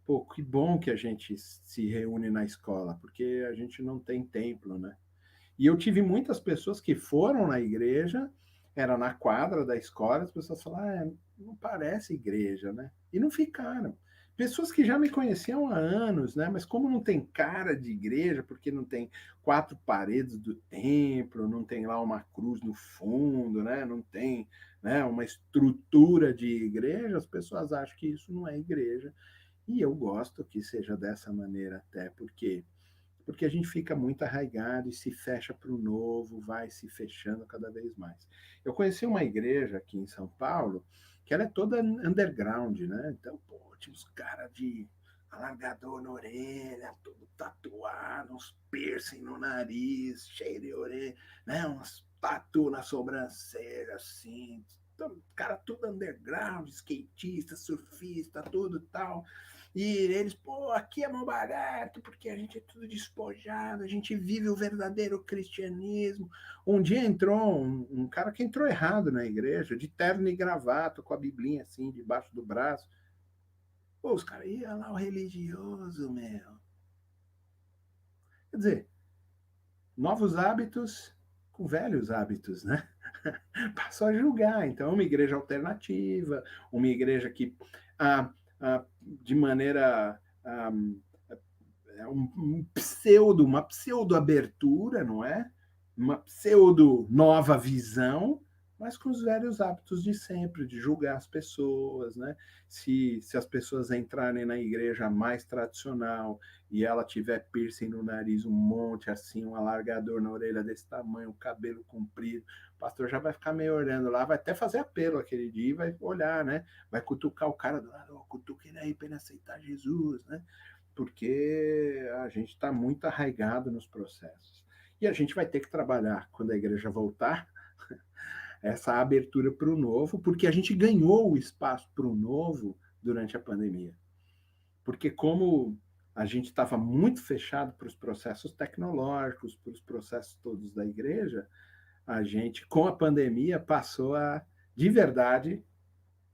Pô, que bom que a gente se reúne na escola, porque a gente não tem templo, né? E eu tive muitas pessoas que foram na igreja, era na quadra da escola, as pessoas falaram, não parece igreja, né? E não ficaram. Pessoas que já me conheciam há anos, né? Mas como não tem cara de igreja, porque não tem 4 paredes do templo, não tem lá uma cruz no fundo, né? Não tem, né, uma estrutura de igreja, as pessoas acham que isso não é igreja. E eu gosto que seja dessa maneira até, porque a gente fica muito arraigado e se fecha para o novo, vai se fechando cada vez mais. Eu conheci uma igreja aqui em São Paulo que ela é toda underground, né? Então, pô, tinha uns caras de alargador na orelha, todo tatuado, uns piercing no nariz, cheio de orelha, né? Uns tatu na sobrancelha, assim, cara tudo underground, skatista, surfista, tudo tal. E eles, pô, aqui é mão barato, porque a gente é tudo despojado, a gente vive o verdadeiro cristianismo. Um dia entrou um cara que entrou errado na igreja, de terno e gravata, com a biblinha assim, debaixo do braço. Pô, os caras iam lá, o religioso, meu. Quer dizer, novos hábitos com velhos hábitos, né? Passou a julgar. Então, uma igreja alternativa, uma igreja que, de maneira, uma pseudo abertura, não é? Uma pseudo nova visão, mas com os velhos hábitos de sempre, de julgar as pessoas, né? Se as pessoas entrarem na igreja mais tradicional e ela tiver piercing no nariz, um monte assim, um alargador na orelha desse tamanho, um cabelo comprido, o pastor já vai ficar meio olhando lá, vai até fazer apelo aquele dia e vai olhar, né? Vai cutucar o cara do lado, cutuca ele aí para ele aceitar Jesus, né? Porque a gente está muito arraigado nos processos. E a gente vai ter que trabalhar, quando a igreja voltar, essa abertura para o novo, porque a gente ganhou o espaço para o novo durante a pandemia. Porque como a gente estava muito fechado para os processos tecnológicos, para os processos todos da igreja, a gente, com a pandemia, passou de verdade,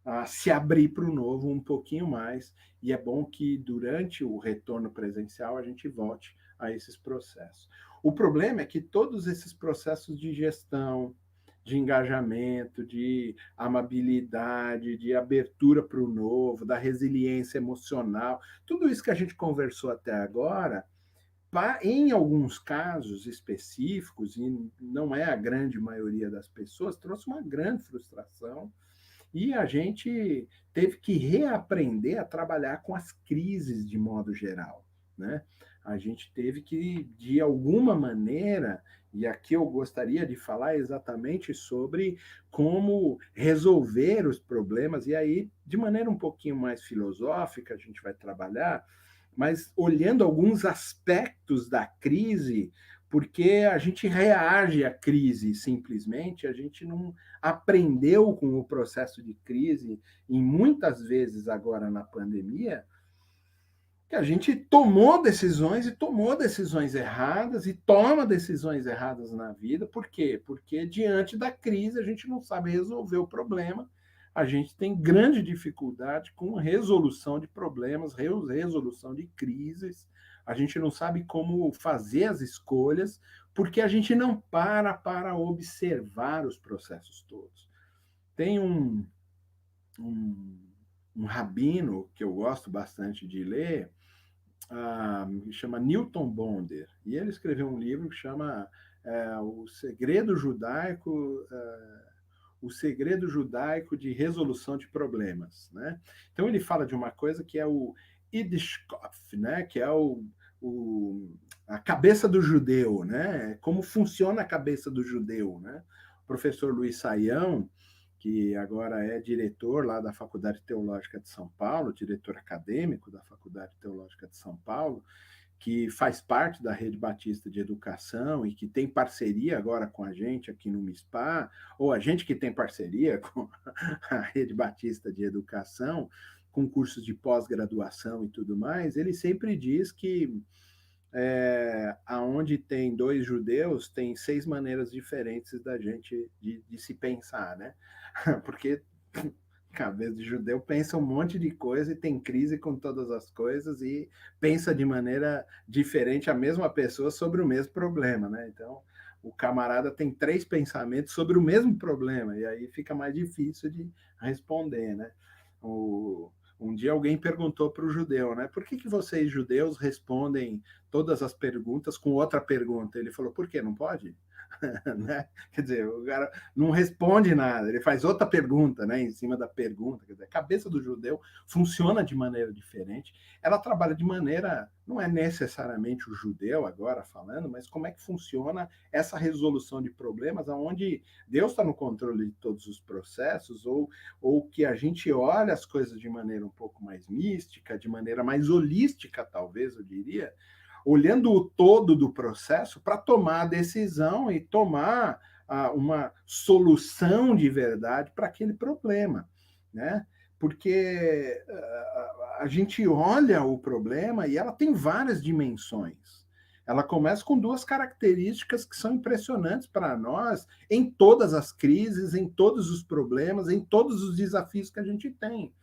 a se abrir para o novo um pouquinho mais, e é bom que durante o retorno presencial a gente volte a esses processos. O problema é que todos esses processos de gestão, de engajamento, de amabilidade, de abertura para o novo, da resiliência emocional, tudo isso que a gente conversou até agora, em alguns casos específicos, e não é a grande maioria das pessoas, trouxe uma grande frustração, e a gente teve que reaprender a trabalhar com as crises de modo geral, né? A gente teve que, de alguma maneira, e aqui eu gostaria de falar exatamente sobre como resolver os problemas, e aí, de maneira um pouquinho mais filosófica, a gente vai trabalhar, mas olhando alguns aspectos da crise, porque a gente reage à crise simplesmente, a gente não aprendeu com o processo de crise, e muitas vezes agora na pandemia, que a gente tomou decisões e tomou decisões erradas e toma decisões erradas na vida. Por quê? Porque diante da crise a gente não sabe resolver o problema, a gente tem grande dificuldade com resolução de problemas, resolução de crises, a gente não sabe como fazer as escolhas, porque a gente não para observar os processos todos. Tem um rabino que eu gosto bastante de ler, chama Newton Bonder, e ele escreveu um livro que chama O Segredo Judaico de Resolução de Problemas, né? Então ele fala de uma coisa que é o Yiddishkopf, né? Que é a cabeça do judeu, né? Como funciona a cabeça do judeu, né? O professor Luiz Saião, que agora é diretor lá da Faculdade Teológica de São Paulo, diretor acadêmico da Faculdade Teológica de São Paulo, que faz parte da Rede Batista de Educação e que tem parceria agora com a gente aqui no MISPA, ou a gente que tem parceria com a Rede Batista de Educação, com cursos de pós-graduação e tudo mais, ele sempre diz que aonde tem 2 judeus, tem 6 maneiras diferentes da gente de se pensar, né? Porque cabeça de judeu pensa um monte de coisa e tem crise com todas as coisas e pensa de maneira diferente a mesma pessoa sobre o mesmo problema, né? Então, o camarada tem 3 pensamentos sobre o mesmo problema e aí fica mais difícil de responder, né? Um dia alguém perguntou para o judeu, né? Por que vocês judeus respondem todas as perguntas com outra pergunta? Ele falou, por quê? Não pode? Né? Quer dizer, o cara não responde nada, ele faz outra pergunta, né, em cima da pergunta. Quer dizer, a cabeça do judeu funciona de maneira diferente, ela trabalha de maneira, não é necessariamente o judeu agora falando, mas como é que funciona essa resolução de problemas, onde Deus está no controle de todos os processos, ou que a gente olha as coisas de maneira um pouco mais mística, de maneira mais holística, talvez, eu diria, olhando o todo do processo para tomar a decisão e tomar uma solução de verdade para aquele problema, né? Porque a gente olha o problema e ela tem várias dimensões. Ela começa com 2 características que são impressionantes para nós em todas as crises, em todos os problemas, em todos os desafios que a gente tem.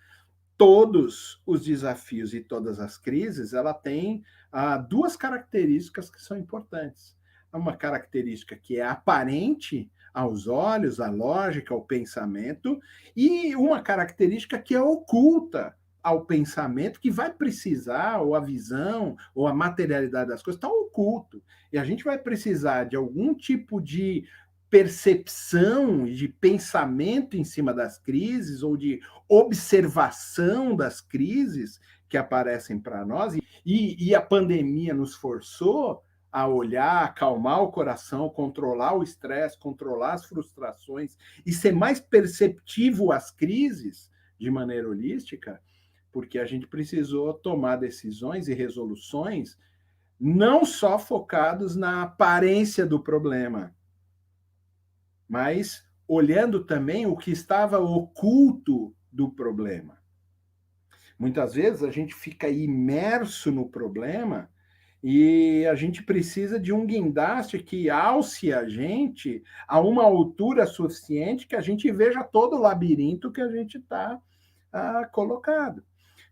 Todos os desafios e todas as crises, ela tem 2 características que são importantes. Uma característica que é aparente aos olhos, à lógica, ao pensamento, e uma característica que é oculta ao pensamento, que vai precisar, ou a visão, ou a materialidade das coisas, está oculto. E a gente vai precisar de algum tipo de percepção, de pensamento em cima das crises, ou de observação das crises que aparecem para nós, e a pandemia nos forçou a olhar, acalmar o coração, controlar o estresse, controlar as frustrações e ser mais perceptivo às crises de maneira holística, porque a gente precisou tomar decisões e resoluções não só focados na aparência do problema, mas olhando também o que estava oculto do problema. Muitas vezes a gente fica imerso no problema e a gente precisa de um guindaste que alce a gente a uma altura suficiente que a gente veja todo o labirinto que a gente está colocado.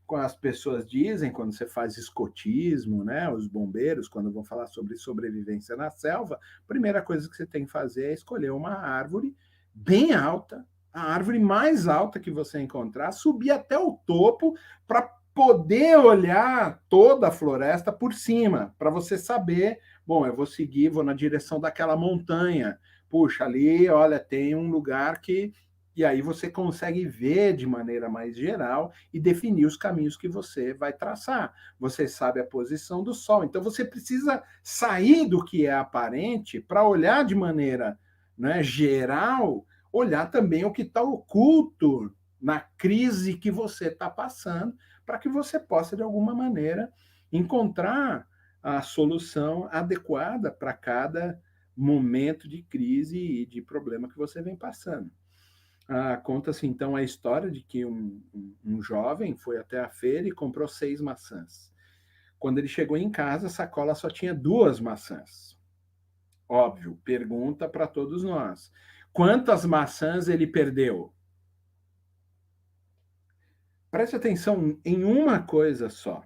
As pessoas dizem, quando você faz escotismo, né, os bombeiros, quando vão falar sobre sobrevivência na selva, a primeira coisa que você tem que fazer é escolher uma árvore bem alta, a árvore mais alta que você encontrar, subir até o topo para poder olhar toda a floresta por cima, para você saber, bom, eu vou seguir, vou na direção daquela montanha, puxa, ali, olha, tem um lugar que... E aí você consegue ver de maneira mais geral e definir os caminhos que você vai traçar. Você sabe a posição do Sol. Então você precisa sair do que é aparente para olhar de maneira, né, geral, olhar também o que está oculto na crise que você está passando, para que você possa, de alguma maneira, encontrar a solução adequada para cada momento de crise e de problema que você vem passando. Conta-se então a história de que um jovem foi até a feira e comprou 6 maçãs. Quando ele chegou em casa, a sacola só tinha 2 maçãs. Óbvio, pergunta para todos nós. Quantas maçãs ele perdeu? Preste atenção em uma coisa só.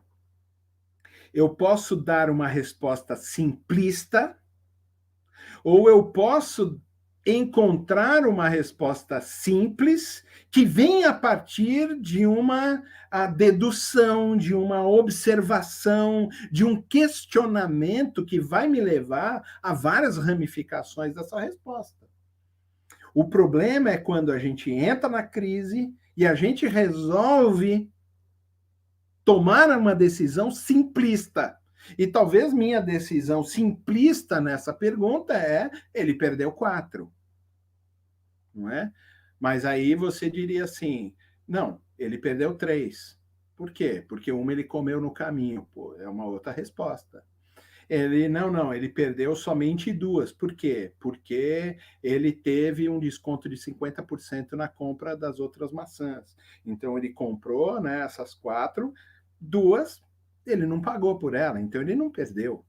Eu posso dar uma resposta simplista, ou eu posso encontrar uma resposta simples que vem a partir de uma dedução, de uma observação, de um questionamento que vai me levar a várias ramificações dessa resposta. O problema é quando a gente entra na crise e a gente resolve tomar uma decisão simplista. E talvez minha decisão simplista nessa pergunta é: ele perdeu 4. Não é? Mas aí você diria assim: não, ele perdeu 3. Por quê? Porque uma ele comeu no caminho. Pô, é uma outra resposta. Ele perdeu somente 2. Por quê? Porque ele teve um desconto de 50% na compra das outras maçãs. Então ele comprou, né, essas 4, 2 ele não pagou por ela, então ele não perdeu.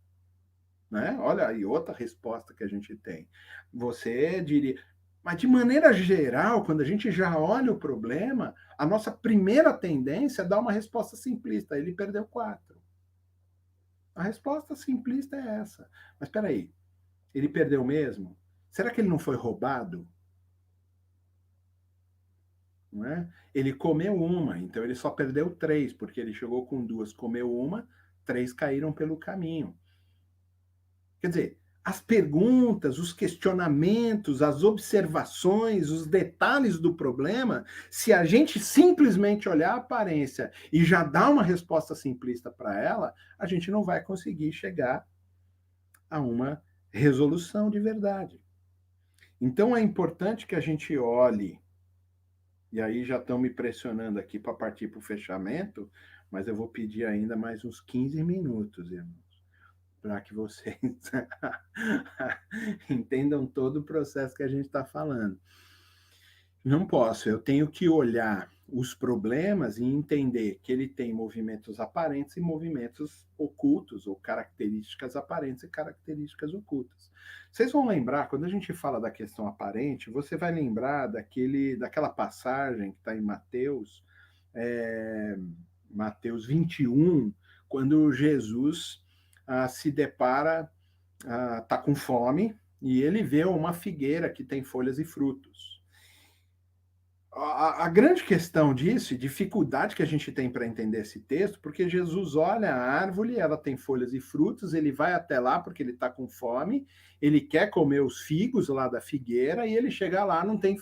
Né? Olha aí outra resposta que a gente tem. Você diria, mas de maneira geral, quando a gente já olha o problema, a nossa primeira tendência é dar uma resposta simplista. Ele perdeu 4. A resposta simplista é essa. Mas espera aí, ele perdeu mesmo? Será que ele não foi roubado? Não é? Ele comeu uma, então ele só perdeu 3, porque ele chegou com 2, comeu uma, 3 caíram pelo caminho. Quer dizer, as perguntas, os questionamentos, as observações, os detalhes do problema, se a gente simplesmente olhar a aparência e já dar uma resposta simplista para ela, a gente não vai conseguir chegar a uma resolução de verdade. Então é importante que a gente olhe, e aí já estão me pressionando aqui para partir para o fechamento, mas eu vou pedir ainda mais uns 15 minutos, irmãos, para que vocês entendam todo o processo que a gente está falando. Não posso, eu tenho que olhar os problemas e entender que ele tem movimentos aparentes e movimentos ocultos, ou características aparentes e características ocultas. Vocês vão lembrar, quando a gente fala da questão aparente, você vai lembrar daquela passagem que está em Mateus, Mateus 21, quando Jesus se depara, está com fome, e ele vê uma figueira que tem folhas e frutos. A grande questão disso, dificuldade que a gente tem para entender esse texto, porque Jesus olha a árvore, ela tem folhas e frutos, ele vai até lá porque ele está com fome, ele quer comer os figos lá da figueira, e ele chega lá, não tem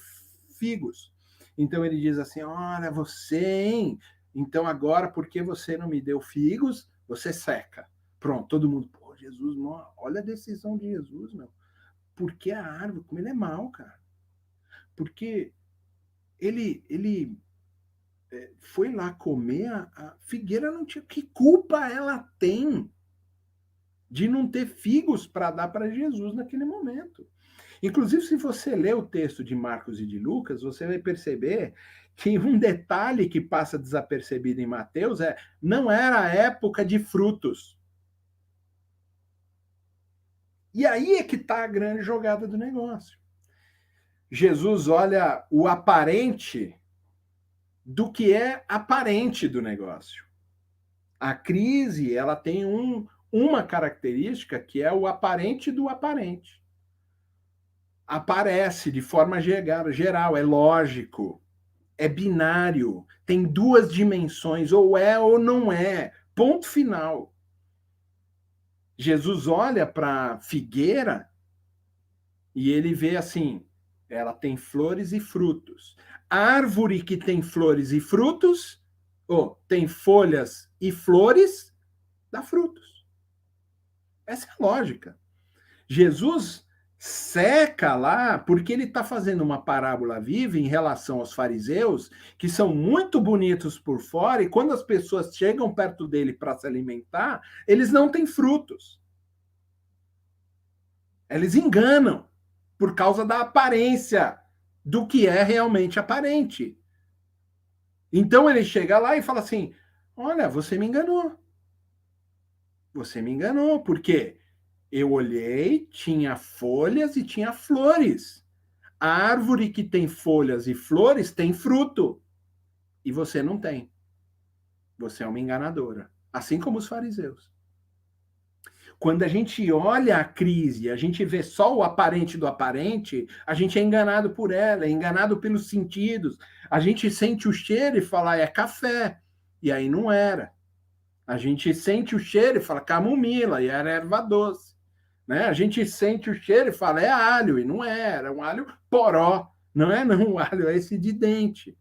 figos. Então ele diz assim: olha, você, hein? Então agora, porque você não me deu figos, você seca. Pronto, todo mundo, pô, Jesus, olha a decisão de Jesus, meu. Por que a árvore? Como ele é mau, cara. Porque ele foi lá comer, a figueira não tinha. Que culpa ela tem de não ter figos para dar para Jesus naquele momento? Inclusive, se você ler o texto de Marcos e de Lucas, você vai perceber que um detalhe que passa desapercebido em Mateus não era a época de frutos. E aí é que está a grande jogada do negócio. Jesus olha o aparente do que é aparente do negócio. A crise, ela tem uma característica que é o aparente do aparente. Aparece de forma geral, é lógico, é binário, tem 2 dimensões, ou é ou não é, ponto final. Jesus olha para a figueira e ele vê assim: ela tem flores e frutos. A árvore que tem flores e frutos, tem folhas e flores, dá frutos. Essa é a lógica. Jesus seca lá porque ele está fazendo uma parábola viva em relação aos fariseus, que são muito bonitos por fora, e quando as pessoas chegam perto dele para se alimentar, eles não têm frutos. Eles enganam por causa da aparência, do que é realmente aparente. Então ele chega lá e fala assim: olha, você me enganou. Você me enganou, porque eu olhei, tinha folhas e tinha flores. A árvore que tem folhas e flores tem fruto. E você não tem. Você é uma enganadora. Assim como os fariseus. Quando a gente olha a crise, a gente vê só o aparente do aparente, a gente é enganado por ela, é enganado pelos sentidos. A gente sente o cheiro e fala, é café. E aí não era. A gente sente o cheiro e fala camomila, e era erva doce. Né? A gente sente o cheiro e fala, é alho, e não era um alho poró. Não é não, um alho é esse de dente.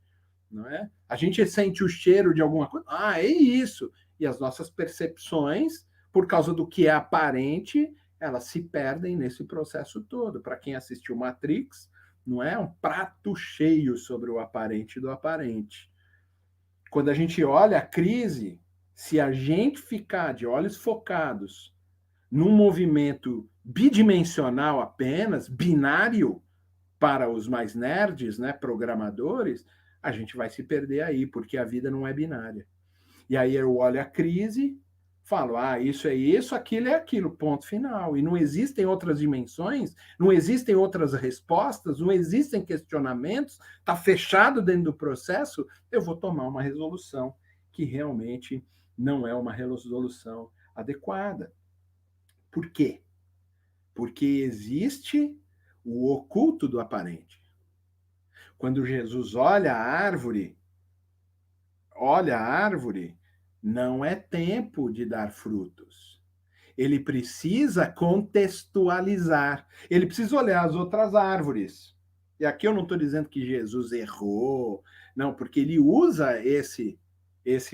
Não é? A gente sente o cheiro de alguma coisa, é isso. E as nossas percepções, por causa do que é aparente, elas se perdem nesse processo todo. Para quem assistiu Matrix, não é um prato cheio sobre o aparente do aparente. Quando a gente olha a crise, se a gente ficar de olhos focados num movimento bidimensional apenas, binário, para os mais nerds, né, programadores, a gente vai se perder aí, porque a vida não é binária. E aí eu olho a crise, falo, isso é isso, aquilo é aquilo, ponto final. E não existem outras dimensões, não existem outras respostas, não existem questionamentos, está fechado dentro do processo, eu vou tomar uma resolução que realmente não é uma resolução adequada. Por quê? Porque existe o oculto do aparente. Quando Jesus olha a árvore, não é tempo de dar frutos. Ele precisa contextualizar. Ele precisa olhar as outras árvores. E aqui eu não estou dizendo que Jesus errou, não, porque ele usa esse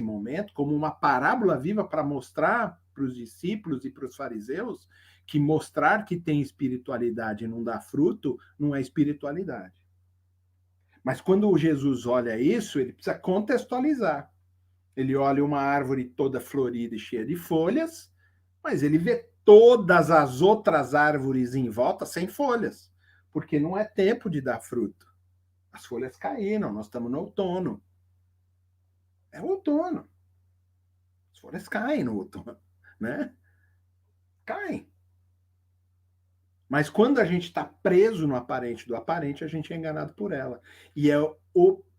momento como uma parábola viva para mostrar para os discípulos e para os fariseus que mostrar que tem espiritualidade e não dá fruto não é espiritualidade. Mas quando Jesus olha isso, ele precisa contextualizar. Ele olha uma árvore toda florida e cheia de folhas, mas ele vê todas as outras árvores em volta sem folhas, porque não é tempo de dar fruto. As folhas caíram, nós estamos no outono. É o outono. As folhas caem no outono, né? Caem. Mas quando a gente está preso no aparente do aparente, a gente é enganado por ela. E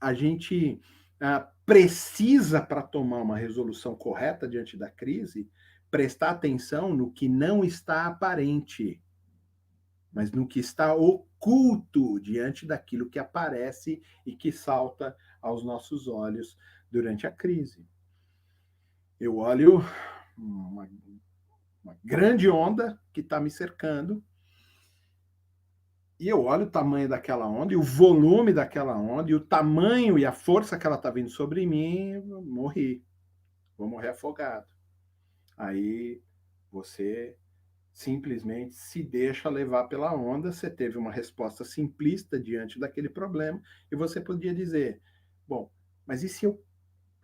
a gente precisa, para tomar uma resolução correta diante da crise, prestar atenção no que não está aparente, mas no que está oculto diante daquilo que aparece e que salta aos nossos olhos durante a crise. Eu olho uma grande onda que está me cercando, e eu olho o tamanho daquela onda, e o volume daquela onda, e o tamanho e a força que ela está vindo sobre mim, morri. Vou morrer afogado. Aí você simplesmente se deixa levar pela onda, você teve uma resposta simplista diante daquele problema, e você podia dizer, bom, mas e se eu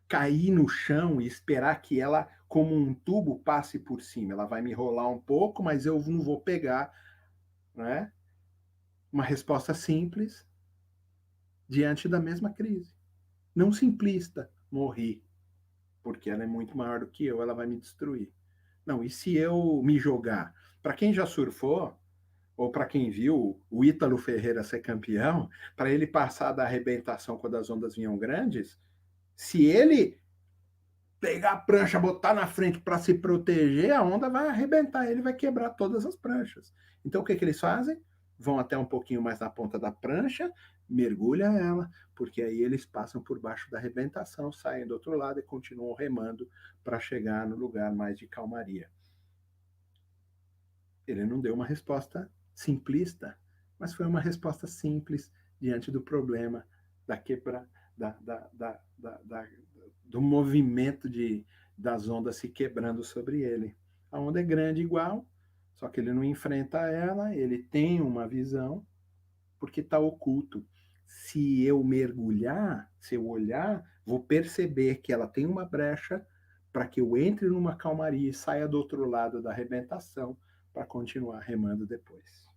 cair no chão e esperar que ela, como um tubo, passe por cima? Ela vai me rolar um pouco, mas eu não vou pegar, né? Uma resposta simples diante da mesma crise. Não simplista, morri, porque ela é muito maior do que eu, ela vai me destruir. Não, e se eu me jogar? Para quem já surfou, ou para quem viu o Ítalo Ferreira ser campeão, para ele passar da arrebentação quando as ondas vinham grandes, se ele pegar a prancha, botar na frente para se proteger, a onda vai arrebentar, ele vai quebrar todas as pranchas. Então o que eles fazem? Vão até um pouquinho mais na ponta da prancha, mergulha ela, porque aí eles passam por baixo da arrebentação, saem do outro lado e continuam remando para chegar no lugar mais de calmaria. Ele não deu uma resposta simplista, mas foi uma resposta simples diante do problema da quebra, do movimento das ondas se quebrando sobre ele. A onda é grande igual, só que ele não enfrenta ela, ele tem uma visão, porque está oculto. Se eu mergulhar, se eu olhar, vou perceber que ela tem uma brecha para que eu entre numa calmaria e saia do outro lado da arrebentação para continuar remando depois.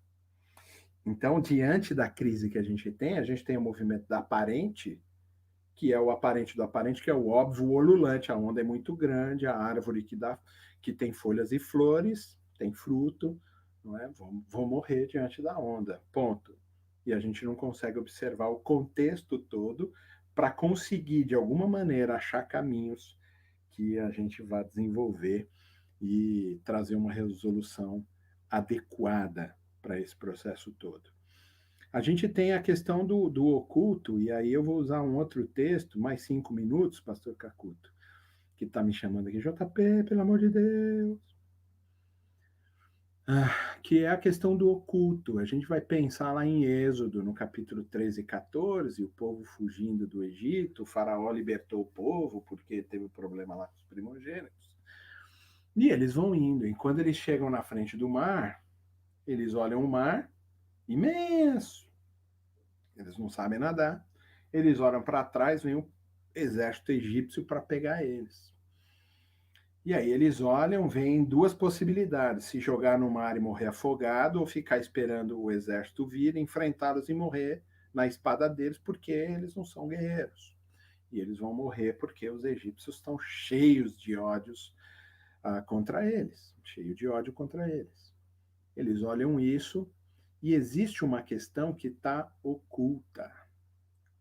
Então, diante da crise que a gente tem o movimento da aparente, que é o aparente do aparente, que é o óbvio, o ululante. A onda é muito grande, a árvore que tem folhas e flores, tem fruto, não é? Vou morrer diante da onda, ponto. E a gente não consegue observar o contexto todo para conseguir, de alguma maneira, achar caminhos que a gente vá desenvolver e trazer uma resolução adequada para esse processo todo. A gente tem a questão do oculto, e aí eu vou usar um outro texto, mais 5 minutos, pastor Cacuto, que está me chamando aqui, JP, pelo amor de Deus. Que é a questão do oculto. A gente vai pensar lá em Êxodo, no capítulo 13 e 14, o povo fugindo do Egito, o faraó libertou o povo porque teve um problema lá com os primogênitos. E eles vão indo, e quando eles chegam na frente do mar, eles olham o mar imenso. Eles não sabem nadar. Eles olham para trás, vem o exército egípcio para pegar eles. E aí eles olham, veem duas possibilidades: se jogar no mar e morrer afogado, ou ficar esperando o exército vir, enfrentá-los e morrer na espada deles, porque eles não são guerreiros. E eles vão morrer porque os egípcios estão cheios de ódios contra eles, cheio de ódio contra eles. Eles olham isso, e existe uma questão que está oculta,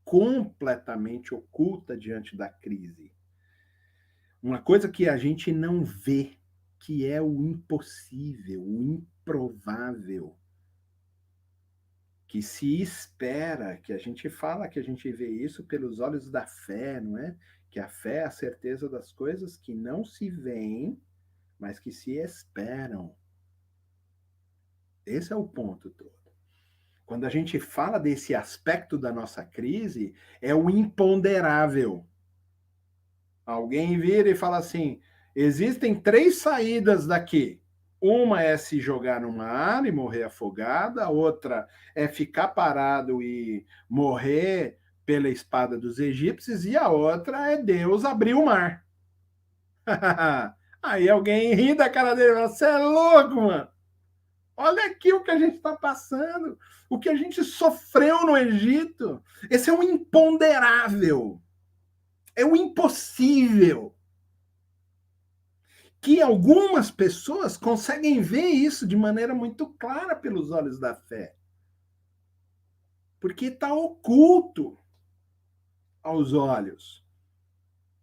completamente oculta diante da crise. Uma coisa que a gente não vê, que é o impossível, o improvável, que se espera, que a gente fala que a gente vê isso pelos olhos da fé, não é? Que a fé é a certeza das coisas que não se veem, mas que se esperam. Esse é o ponto todo. Quando a gente fala desse aspecto da nossa crise, é o imponderável. Alguém vira e fala assim, existem 3 saídas daqui. Uma é se jogar no mar e morrer afogada, a outra é ficar parado e morrer pela espada dos egípcios, e a outra é Deus abrir o mar. Aí alguém ri da cara dele e fala, você é louco, mano. Olha aqui o que a gente está passando, o que a gente sofreu no Egito. Esse é um imponderável, é o impossível. Que algumas pessoas conseguem ver isso de maneira muito clara pelos olhos da fé. Porque está oculto aos olhos.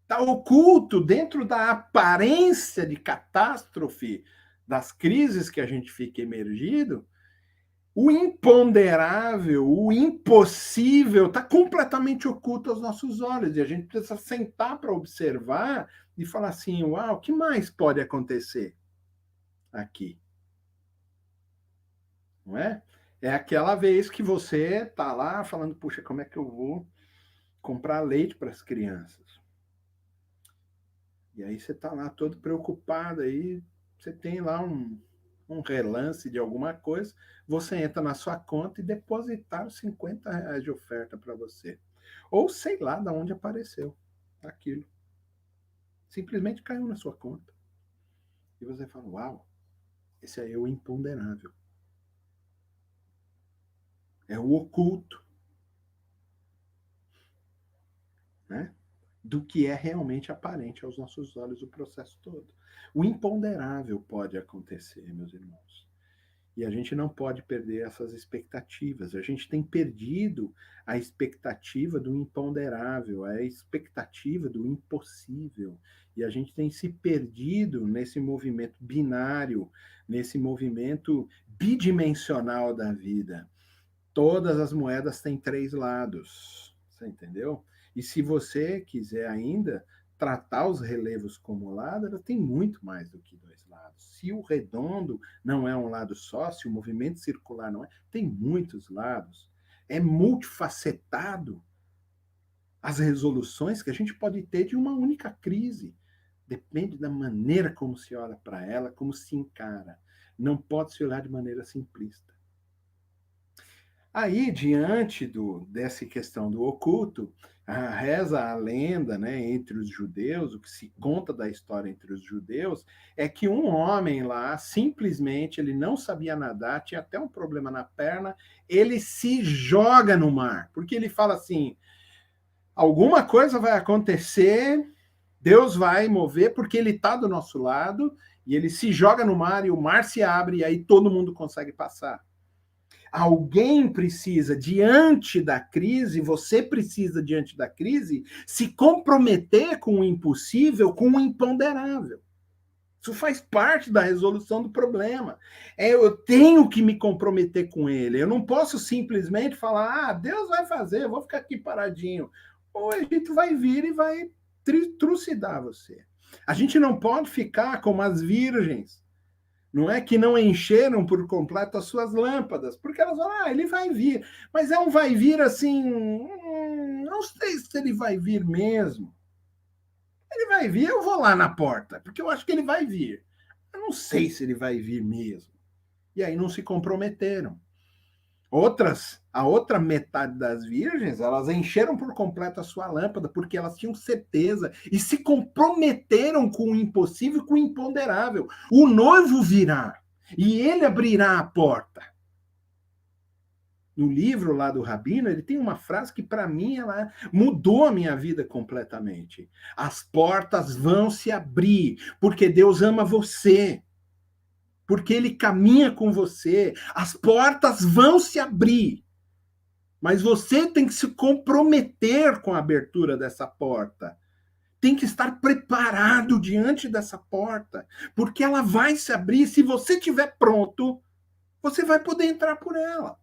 Está oculto dentro da aparência de catástrofe, das crises que a gente fica emergido. O imponderável, o impossível está completamente oculto aos nossos olhos. E a gente precisa sentar para observar e falar assim, uau, o que mais pode acontecer aqui? Não é? É aquela vez que você está lá falando, puxa, como é que eu vou comprar leite para as crianças? E aí você está lá todo preocupado, aí você tem lá um relance de alguma coisa, você entra na sua conta e depositaram R$50 de oferta para você. Ou sei lá de onde apareceu aquilo. Simplesmente caiu na sua conta. E você fala, uau, esse aí é o imponderável. É o oculto. Né? Do que é realmente aparente aos nossos olhos o processo todo. O imponderável pode acontecer, meus irmãos. E a gente não pode perder essas expectativas. A gente tem perdido a expectativa do imponderável, a expectativa do impossível. E a gente tem se perdido nesse movimento binário, nesse movimento bidimensional da vida. Todas as moedas têm 3 lados. Você entendeu? E se você quiser ainda tratar os relevos como lado, ela tem muito mais do que 2 lados. Se o redondo não é um lado só, se o movimento circular não é, tem muitos lados. É multifacetado as resoluções que a gente pode ter de uma única crise. Depende da maneira como se olha para ela, como se encara. Não pode se olhar de maneira simplista. Aí, diante dessa questão do oculto, reza a lenda, né, entre os judeus, o que se conta da história entre os judeus, é que um homem lá, simplesmente, ele não sabia nadar, tinha até um problema na perna, ele se joga no mar, porque ele fala assim, alguma coisa vai acontecer, Deus vai mover, porque ele está do nosso lado, e ele se joga no mar, e o mar se abre, e aí todo mundo consegue passar. Alguém precisa, diante da crise, você precisa, diante da crise, se comprometer com o impossível, com o imponderável. Isso faz parte da resolução do problema. Eu tenho que me comprometer com ele. Eu não posso simplesmente falar, Deus vai fazer, eu vou ficar aqui paradinho. Ou a gente vai vir e vai trucidar você. A gente não pode ficar como as virgens. Não é que não encheram por completo as suas lâmpadas, porque elas falam, ele vai vir. Mas é um vai vir assim, não sei se ele vai vir mesmo. Ele vai vir, eu vou lá na porta, porque eu acho que ele vai vir. Eu não sei se ele vai vir mesmo. E aí não se comprometeram. A outra metade das virgens, elas encheram por completo a sua lâmpada, porque elas tinham certeza e se comprometeram com o impossível e com o imponderável. O noivo virá e ele abrirá a porta. No livro lá do Rabino, ele tem uma frase que para mim ela mudou a minha vida completamente. As portas vão se abrir, porque Deus ama você. Porque ele caminha com você. As portas vão se abrir. Mas você tem que se comprometer com a abertura dessa porta. Tem que estar preparado diante dessa porta, porque ela vai se abrir. Se você estiver pronto, você vai poder entrar por ela.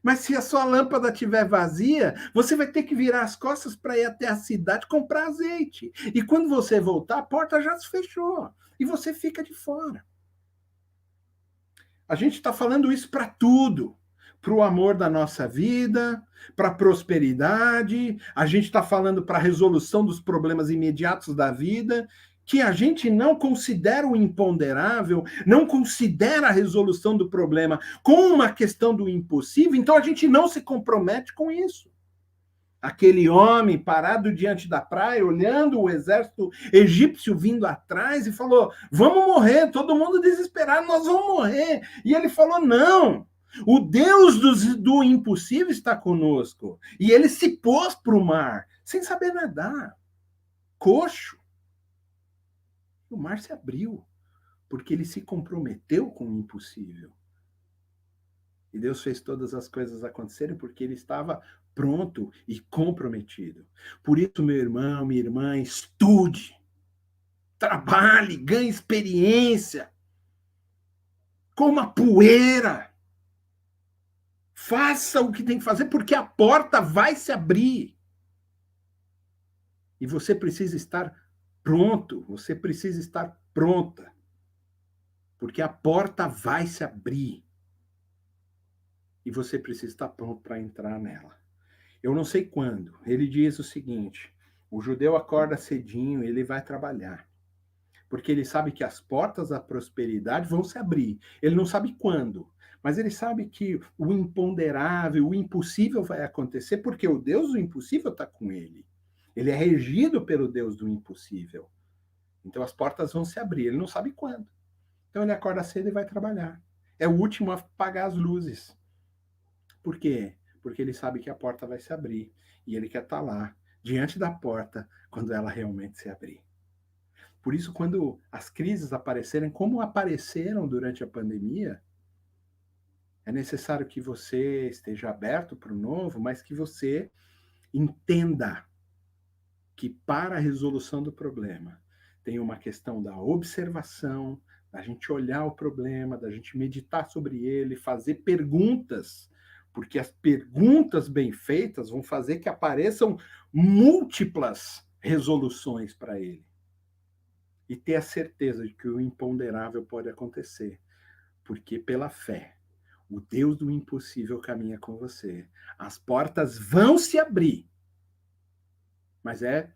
Mas se a sua lâmpada estiver vazia, você vai ter que virar as costas para ir até a cidade comprar azeite. E quando você voltar, a porta já se fechou. E você fica de fora. A gente está falando isso para tudo. Para o amor da nossa vida, para a prosperidade. A gente está falando para a resolução dos problemas imediatos da vida, que a gente não considera o imponderável, não considera a resolução do problema como uma questão do impossível, então a gente não se compromete com isso. Aquele homem parado diante da praia, olhando o exército egípcio vindo atrás e falou, vamos morrer, todo mundo desesperado, nós vamos morrer. E ele falou, não, o Deus do impossível está conosco. E ele se pôs para o mar, sem saber nadar, coxo. O mar se abriu, porque ele se comprometeu com o impossível. E Deus fez todas as coisas acontecerem porque ele estava pronto e comprometido. Por isso, meu irmão, minha irmã, estude, trabalhe, ganhe experiência, coma poeira, faça o que tem que fazer, porque a porta vai se abrir. E você precisa estar pronto, você precisa estar pronta, porque a porta vai se abrir. E você precisa estar pronto para entrar nela. Eu não sei quando. Ele diz o seguinte, o judeu acorda cedinho, ele vai trabalhar. Porque ele sabe que as portas da prosperidade vão se abrir. Ele não sabe quando, mas ele sabe que o imponderável, o impossível vai acontecer, porque o Deus do impossível está com ele. Ele é regido pelo Deus do impossível. Então as portas vão se abrir, ele não sabe quando. Então ele acorda cedo e vai trabalhar. É o último a apagar as luzes. Por quê? Porque ele sabe que a porta vai se abrir. E ele quer estar lá, diante da porta, quando ela realmente se abrir. Por isso, quando as crises aparecerem, como apareceram durante a pandemia, é necessário que você esteja aberto para o novo, mas que você entenda que para a resolução do problema tem uma questão da observação, da gente olhar o problema, da gente meditar sobre ele, fazer perguntas, porque as perguntas bem feitas vão fazer que apareçam múltiplas resoluções para ele. E ter a certeza de que o imponderável pode acontecer, porque pela fé, o Deus do impossível caminha com você. As portas vão se abrir, mas é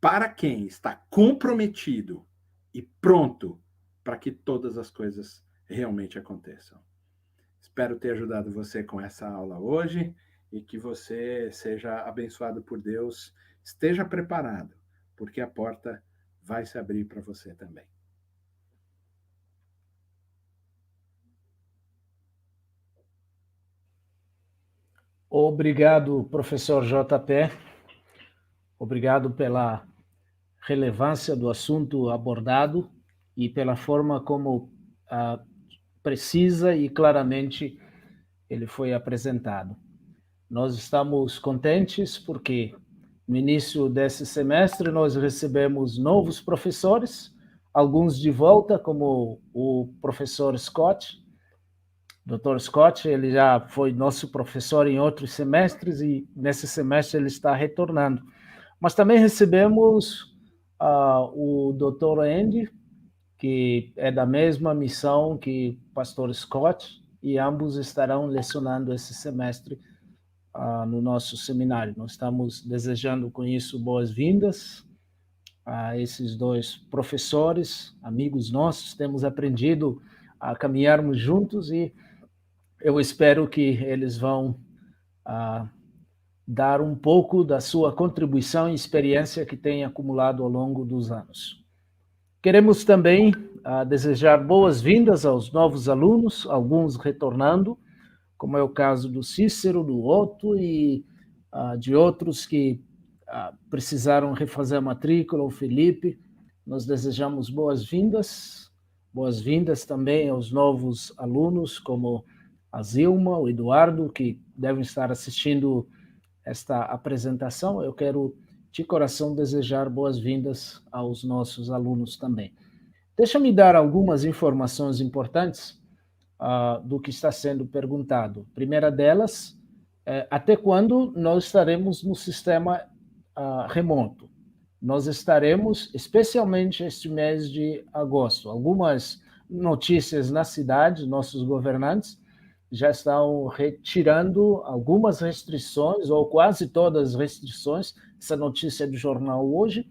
para quem está comprometido e pronto para que todas as coisas realmente aconteçam. Espero ter ajudado você com essa aula hoje e que você seja abençoado por Deus. Esteja preparado, porque a porta vai se abrir para você também. Obrigado, professor JP. Obrigado pela relevância do assunto abordado e pela forma como precisa e claramente ele foi apresentado. Nós estamos contentes porque no início desse semestre nós recebemos novos professores, alguns de volta, como o professor Scott. Dr. Scott, ele já foi nosso professor em outros semestres e nesse semestre ele está retornando. Mas também recebemos o Dr. Andy, que é da mesma missão que o pastor Scott, e ambos estarão lecionando esse semestre no nosso seminário. Nós estamos desejando com isso boas-vindas a esses dois professores, amigos nossos. Temos aprendido a caminharmos juntos e eu espero que eles vão dar um pouco da sua contribuição e experiência que têm acumulado ao longo dos anos. Queremos também desejar boas-vindas aos novos alunos, alguns retornando, como é o caso do Cícero, do Otto e de outros que precisaram refazer a matrícula, o Felipe. Nós desejamos boas-vindas. Boas-vindas também aos novos alunos, como a Zilma, o Eduardo, que devem estar assistindo esta apresentação. Eu quero de coração desejar boas-vindas aos nossos alunos também. Deixa-me dar algumas informações importantes do que está sendo perguntado. A primeira delas, até quando nós estaremos no sistema remoto? Nós estaremos, especialmente este mês de agosto. Algumas notícias na cidade, nossos governantes já estão retirando algumas restrições, ou quase todas as restrições. Essa notícia é do jornal hoje.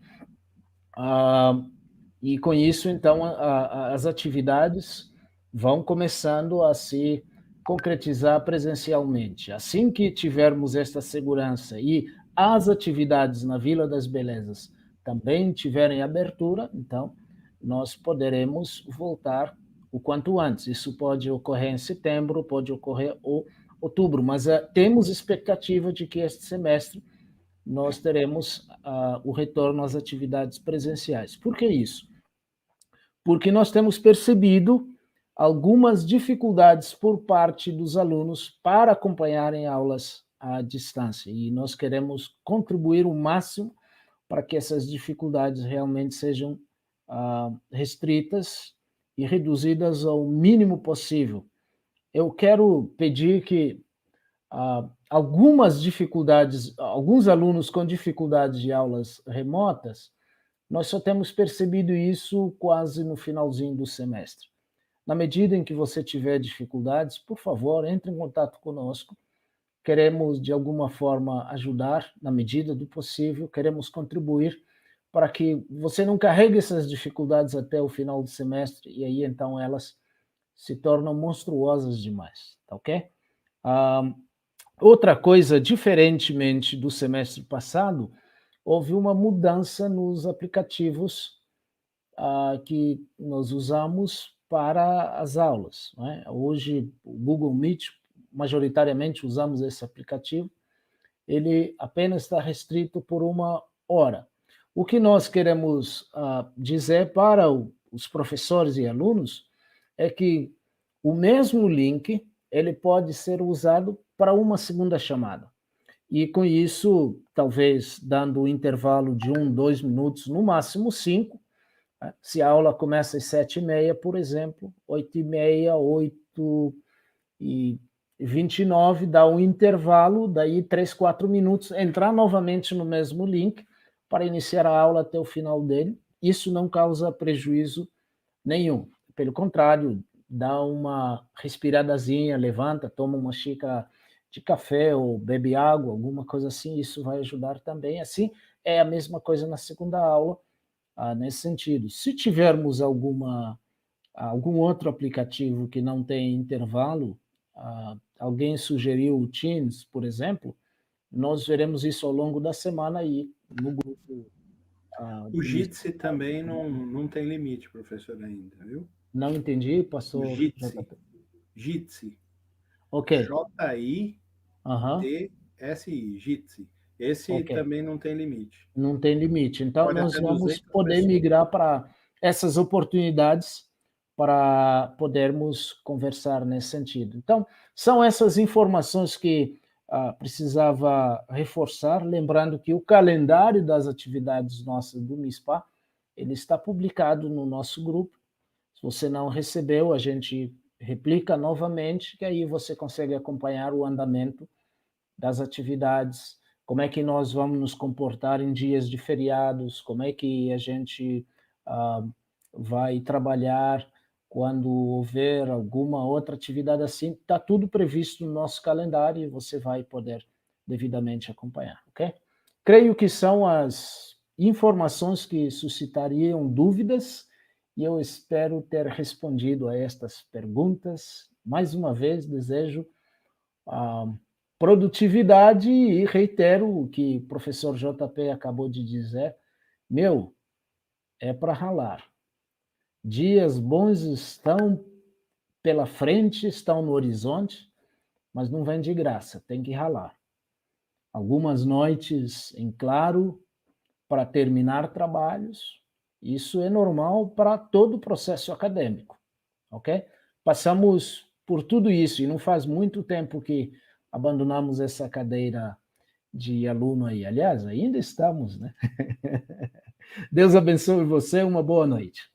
E com isso, então, as atividades vão começando a se concretizar presencialmente. Assim que tivermos esta segurança e as atividades na Vila das Belezas também tiverem abertura, então, nós poderemos voltar o quanto antes. Isso pode ocorrer em setembro, pode ocorrer em outubro, mas temos expectativa de que este semestre nós teremos o retorno às atividades presenciais. Por que isso? Porque nós temos percebido algumas dificuldades por parte dos alunos para acompanharem aulas à distância, e nós queremos contribuir o máximo para que essas dificuldades realmente sejam restritas e reduzidas ao mínimo possível. Eu quero pedir que algumas dificuldades, alguns alunos com dificuldades de aulas remotas, nós só temos percebido isso quase no finalzinho do semestre. Na medida em que você tiver dificuldades, por favor, entre em contato conosco. Queremos, de alguma forma, ajudar na medida do possível, queremos contribuir para que você não carregue essas dificuldades até o final do semestre, e aí, então, elas se tornam monstruosas demais, tá ok? Outra coisa, diferentemente do semestre passado, houve uma mudança nos aplicativos que nós usamos para as aulas, não é? Hoje, o Google Meet, majoritariamente usamos esse aplicativo, ele apenas está restrito por 1 hora. O que nós queremos dizer para os professores e alunos é que o mesmo link ele pode ser usado para uma segunda chamada. E com isso, talvez dando um intervalo de 1, 2 minutos, no máximo 5, se a aula começa às 7h30, por exemplo, 8h30, 8h29, dá um intervalo, daí 3, 4 minutos, entrar novamente no mesmo link para iniciar a aula até o final dele. Isso não causa prejuízo nenhum. Pelo contrário, dá uma respiradazinha, levanta, toma uma xícara de café ou bebe água, alguma coisa assim, isso vai ajudar também. Assim, é a mesma coisa na segunda aula, nesse sentido. Se tivermos algum outro aplicativo que não tem intervalo, alguém sugeriu o Teams, por exemplo, nós veremos isso ao longo da semana aí no grupo. O Jitsi também não tem limite, professor, ainda, viu? Não entendi, pastor. Jitsi. Ok. J-I-T-S-I, Jitsi. Esse também não tem limite. Não tem limite. Então, nós vamos poder migrar para essas oportunidades para podermos conversar nesse sentido. Então, são essas informações que precisava reforçar, lembrando que o calendário das atividades nossas do MISPA ele está publicado no nosso grupo. Se você não recebeu, a gente replica novamente, que aí você consegue acompanhar o andamento das atividades, como é que nós vamos nos comportar em dias de feriados, como é que a gente vai trabalhar quando houver alguma outra atividade assim, está tudo previsto no nosso calendário e você vai poder devidamente acompanhar, ok? Creio que são as informações que suscitariam dúvidas e eu espero ter respondido a estas perguntas. Mais uma vez, desejo produtividade e reitero o que o professor JP acabou de dizer. É para ralar. Dias bons estão pela frente, estão no horizonte, mas não vem de graça, tem que ralar. Algumas noites em claro para terminar trabalhos, isso é normal para todo o processo acadêmico, ok? Passamos por tudo isso e não faz muito tempo que abandonamos essa cadeira de aluno aí. Aliás, ainda estamos, né? Deus abençoe você, uma boa noite.